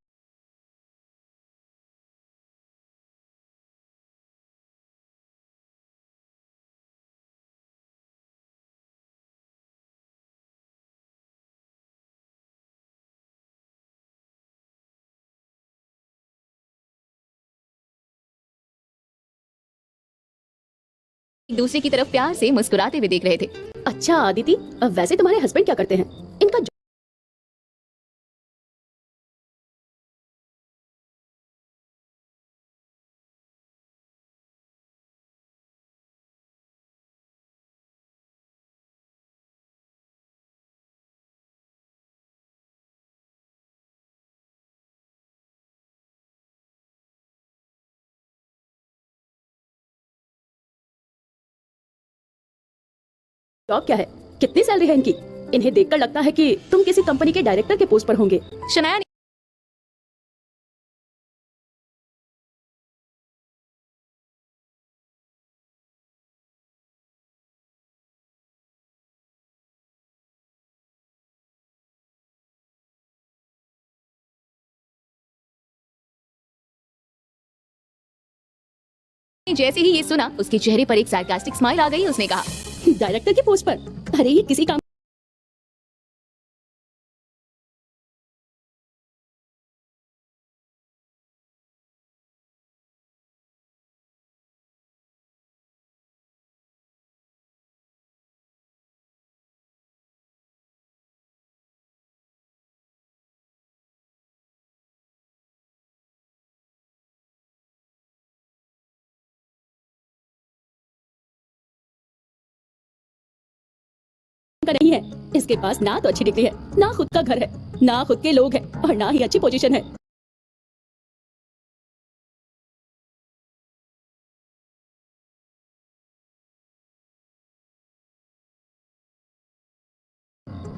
दूसरे की तरफ प्यार से मुस्कुराते हुए देख रहे थे। अच्छा आदिति, वैसे तुम्हारे हस्बैंड क्या करते हैं? इनका जॉब क्या है? कितनी सैलरी है इनकी? इन्हें देखकर लगता है कि तुम किसी कंपनी के डायरेक्टर के पोस्ट पर होंगे। शनाया ने जैसे ही ये सुना, उसके चेहरे पर एक सार्कास्टिक स्माइल आ गई। उसने कहा, डायरेक्टर की पोस्ट पर? अरे ये किसी काम का नहीं है। इसके पास ना तो अच्छी डिग्री है, ना खुद का घर है, ना खुद के लोग हैं और ना ही अच्छी पोजीशन है।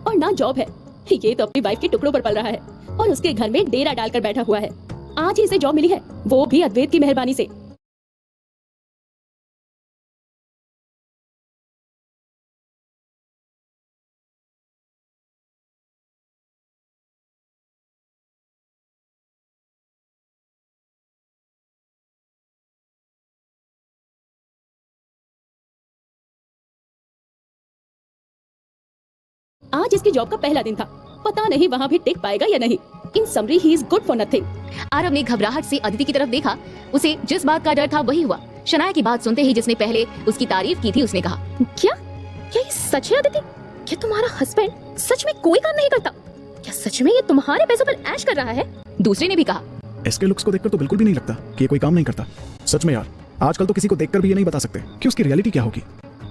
और ना जॉब है। ये तो अपनी वाइफ के टुकड़ों पर पल रहा है और उसके घर में डेरा डालकर बैठा हुआ है। आज ही इसे जॉब मिली है, वो भी अद्वैत की मेहरबानी से। आज इसकी जॉब का पहला दिन था, पता नहीं वहाँ भी टिक पाएगा या नहीं। इन summary he is good for nothing. Aarav ने घबराहट से अदिति की तरफ देखा। उसे जिस बात का डर था वही हुआ। शनाया की बात सुनते ही, जिसने पहले उसकी तारीफ की थी, उसने कहा, क्या क्या ये सच है अदिति? क्या तुम्हारा हस्बैंड सच में कोई काम नहीं करता? क्या सच में ये तुम्हारे पैसों पर ऐश कर रहा है? दूसरे ने भी कहा, इसके लुक्स को देखकर तो बिल्कुल भी नहीं लगता कि ये कोई काम नहीं करता। सच में यार, आजकल तो किसी को देखकर भी ये नहीं बता सकते कि उसकी रियलिटी क्या होगी।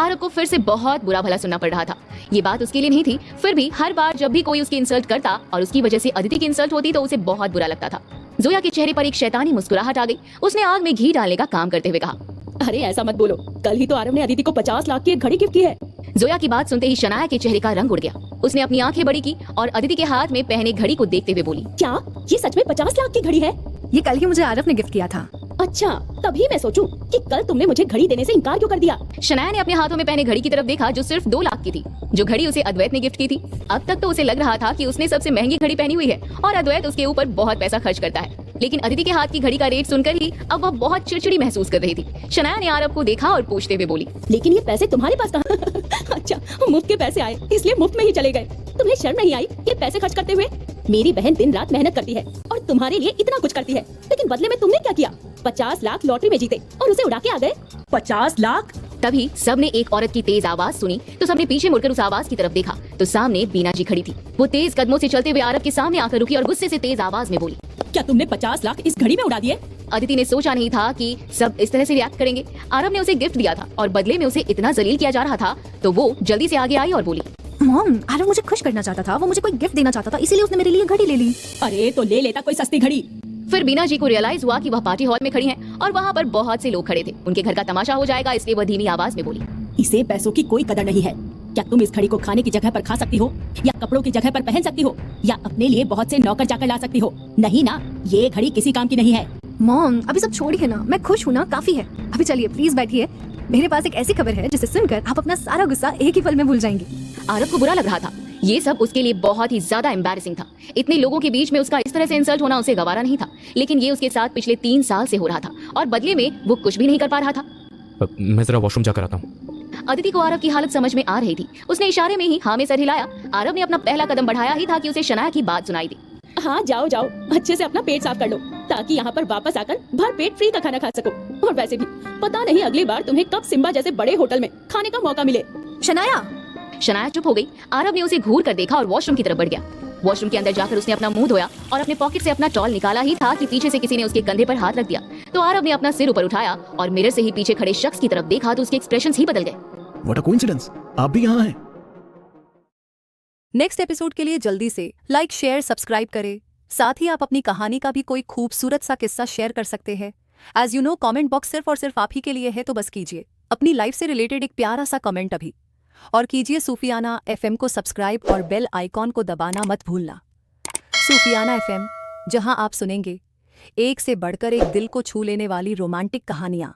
आरव को फिर से बहुत बुरा भला सुनना पड़ रहा था। ये बात उसके लिए नहीं थी, फिर भी हर बार जब भी कोई उसकी इंसल्ट करता और उसकी वजह से अदिति की इंसल्ट होती तो उसे बहुत बुरा लगता था। जोया के चेहरे पर एक शैतानी मुस्कुराहट आ गई। उसने आग में घी डालने का काम करते हुए कहा, अरे ऐसा मत बोलो, कल ही तो आरव ने अदिति को 50 लाख की एक घड़ी गिफ्ट की है। जोया की बात सुनते ही शनाया के चेहरे का रंग उड़ गया। उसने अपनी आंखें बड़ी की और अदिति के हाथ में पहने घड़ी को देखते हुए बोली, क्या ये सच में 50 लाख की घड़ी है? ये कल ही मुझे आरव ने गिफ्ट किया था। अच्छा, तभी मैं सोचूं कि कल तुमने मुझे घड़ी देने से इनकार क्यों कर दिया। शनाया ने अपने हाथों में पहने घड़ी की तरफ देखा जो सिर्फ 2 लाख की थी, जो घड़ी उसे अद्वैत ने गिफ्ट की थी। अब तक तो उसे लग रहा था कि उसने सबसे महंगी घड़ी पहनी हुई है और अद्वैत उसके ऊपर बहुत पैसा खर्च करता है। लेकिन अदिति के हाथ की घड़ी का रेट सुनकर ही अब वह बहुत चिड़चिड़ी महसूस कर रही थी। शनाया ने आरव को देखा और पूछते हुए बोली, लेकिन ये पैसे तुम्हारे पास कहाँ? अच्छा, मुफ्त के पैसे आए इसलिए मुफ्त में ही चले गए। तुम्हें शर्म नहीं आई ये पैसे खर्च करते हुए? मेरी बहन दिन रात मेहनत करती है और तुम्हारे लिए इतना कुछ करती है, लेकिन बदले में तुमने क्या किया? 50 लाख लॉटरी में जीते और उसे उड़ा के आ गए। 50 लाख? तभी सबने एक औरत की तेज आवाज सुनी तो सबने पीछे मुड़कर उस आवाज की तरफ देखा तो सामने बीना जी खड़ी थी। वो तेज कदमों से चलते हुए आरव के सामने आकर रुकी और गुस्से से तेज आवाज में बोली, क्या तुमने 50 लाख इस घड़ी में उड़ा दिए? अदिति ने सोचा नहीं था कि सब इस तरह से रिएक्ट करेंगे। आरव ने उसे गिफ्ट दिया था और बदले में उसे इतना जलील किया जा रहा था तो वो जल्दी से आगे आई और बोली, मॉम, आरव मुझे खुश करना चाहता था, वो मुझे कोई गिफ्ट देना चाहता था, इसीलिए उसने मेरे लिए घड़ी ले ली। अरे तो ले लेता कोई सस्ती घड़ी। फिर बीना जी को रियलाइज हुआ कि वह पार्टी हॉल में खड़ी हैं और वहाँ पर बहुत से लोग खड़े थे। उनके घर का तमाशा हो जाएगा, इसलिए वह धीमी आवाज में बोली, इसे पैसों की कोई कदर नहीं है। क्या तुम इस घड़ी को खाने की जगह पर खा सकती हो या कपड़ों की जगह पर पहन सकती हो या अपने लिए बहुत से नौकर चाकर ला सकती हो? नहीं ना, ये घड़ी किसी काम की नहीं है। मॉम, अभी सब छोड़िए ना, मैं खुश हूँ ना, काफी है। अभी चलिए प्लीज बैठिए, मेरे पास एक ऐसी खबर है जिसे सुनकर आप अपना सारा गुस्सा एक ही पल में भूल जाएंगे। आरव को बुरा लग रहा था। ये सब उसके लिए बहुत ही ज्यादा एम्बैरेसिंग था। इतने लोगों के बीच में उसका इस तरह से इंसल्ट होना उसे गवारा नहीं था, लेकिन ये उसके साथ पिछले 3 साल से हो रहा था और बदले में वो कुछ भी नहीं कर पा रहा था। मैं जरा वॉशरूम जाकर आता हूँ। अदिति को आरव की हालत समझ में आ रही थी। उसने इशारे में ही हाँ में सर हिलाया। आरव ने अपना पहला कदम बढ़ाया ही था कि उसे शनाया की बात सुनाई दी। हाँ जाओ जाओ, अच्छे से अपना पेट साफ कर लो ताकि यहाँ पर वापस आकर भर पेट फ्री का खाना खा सको। और वैसे भी पता नहीं अगली बार तुम्हें कब सिम्बा जैसे बड़े होटल में खाने का मौका मिले। शनाया चुप हो गई। आरव ने उसे घूर कर देखा और वॉशरूम की तरफ बढ़ गया। वॉशरूम के अंदर जाकर उसने अपना मुंह धोया और अपने पॉकेट से अपना टॉल निकाला ही था कि पीछे से किसी ने उसके कंधे पर हाथ रख दिया। तो आरव ने अपना सिर ऊपर उठाया और मिरर से ही पीछे खड़े शख्स की तरफ देखा तो उसके एक्सप्रेशंस ही बदल गए। व्हाट अ कोइंसिडेंस, आप भी यहाँ हैं। नेक्स्ट एपिसोड के लिए जल्दी से लाइक, शेयर, सब्सक्राइब करें। साथ ही आप अपनी कहानी का भी कोई खूबसूरत सा किस्सा शेयर कर सकते हैं। As you know, comment box सिर्फ और सिर्फ आप ही के लिए है, तो बस कीजिए अपनी लाइफ से रिलेटेड एक प्यारा सा कमेंट अभी, और कीजिए सूफियाना FM को सब्सक्राइब और बेल आइकॉन को दबाना मत भूलना। सूफियाना FM, जहां आप सुनेंगे एक से बढ़कर एक दिल को छू लेने वाली रोमांटिक कहानियां।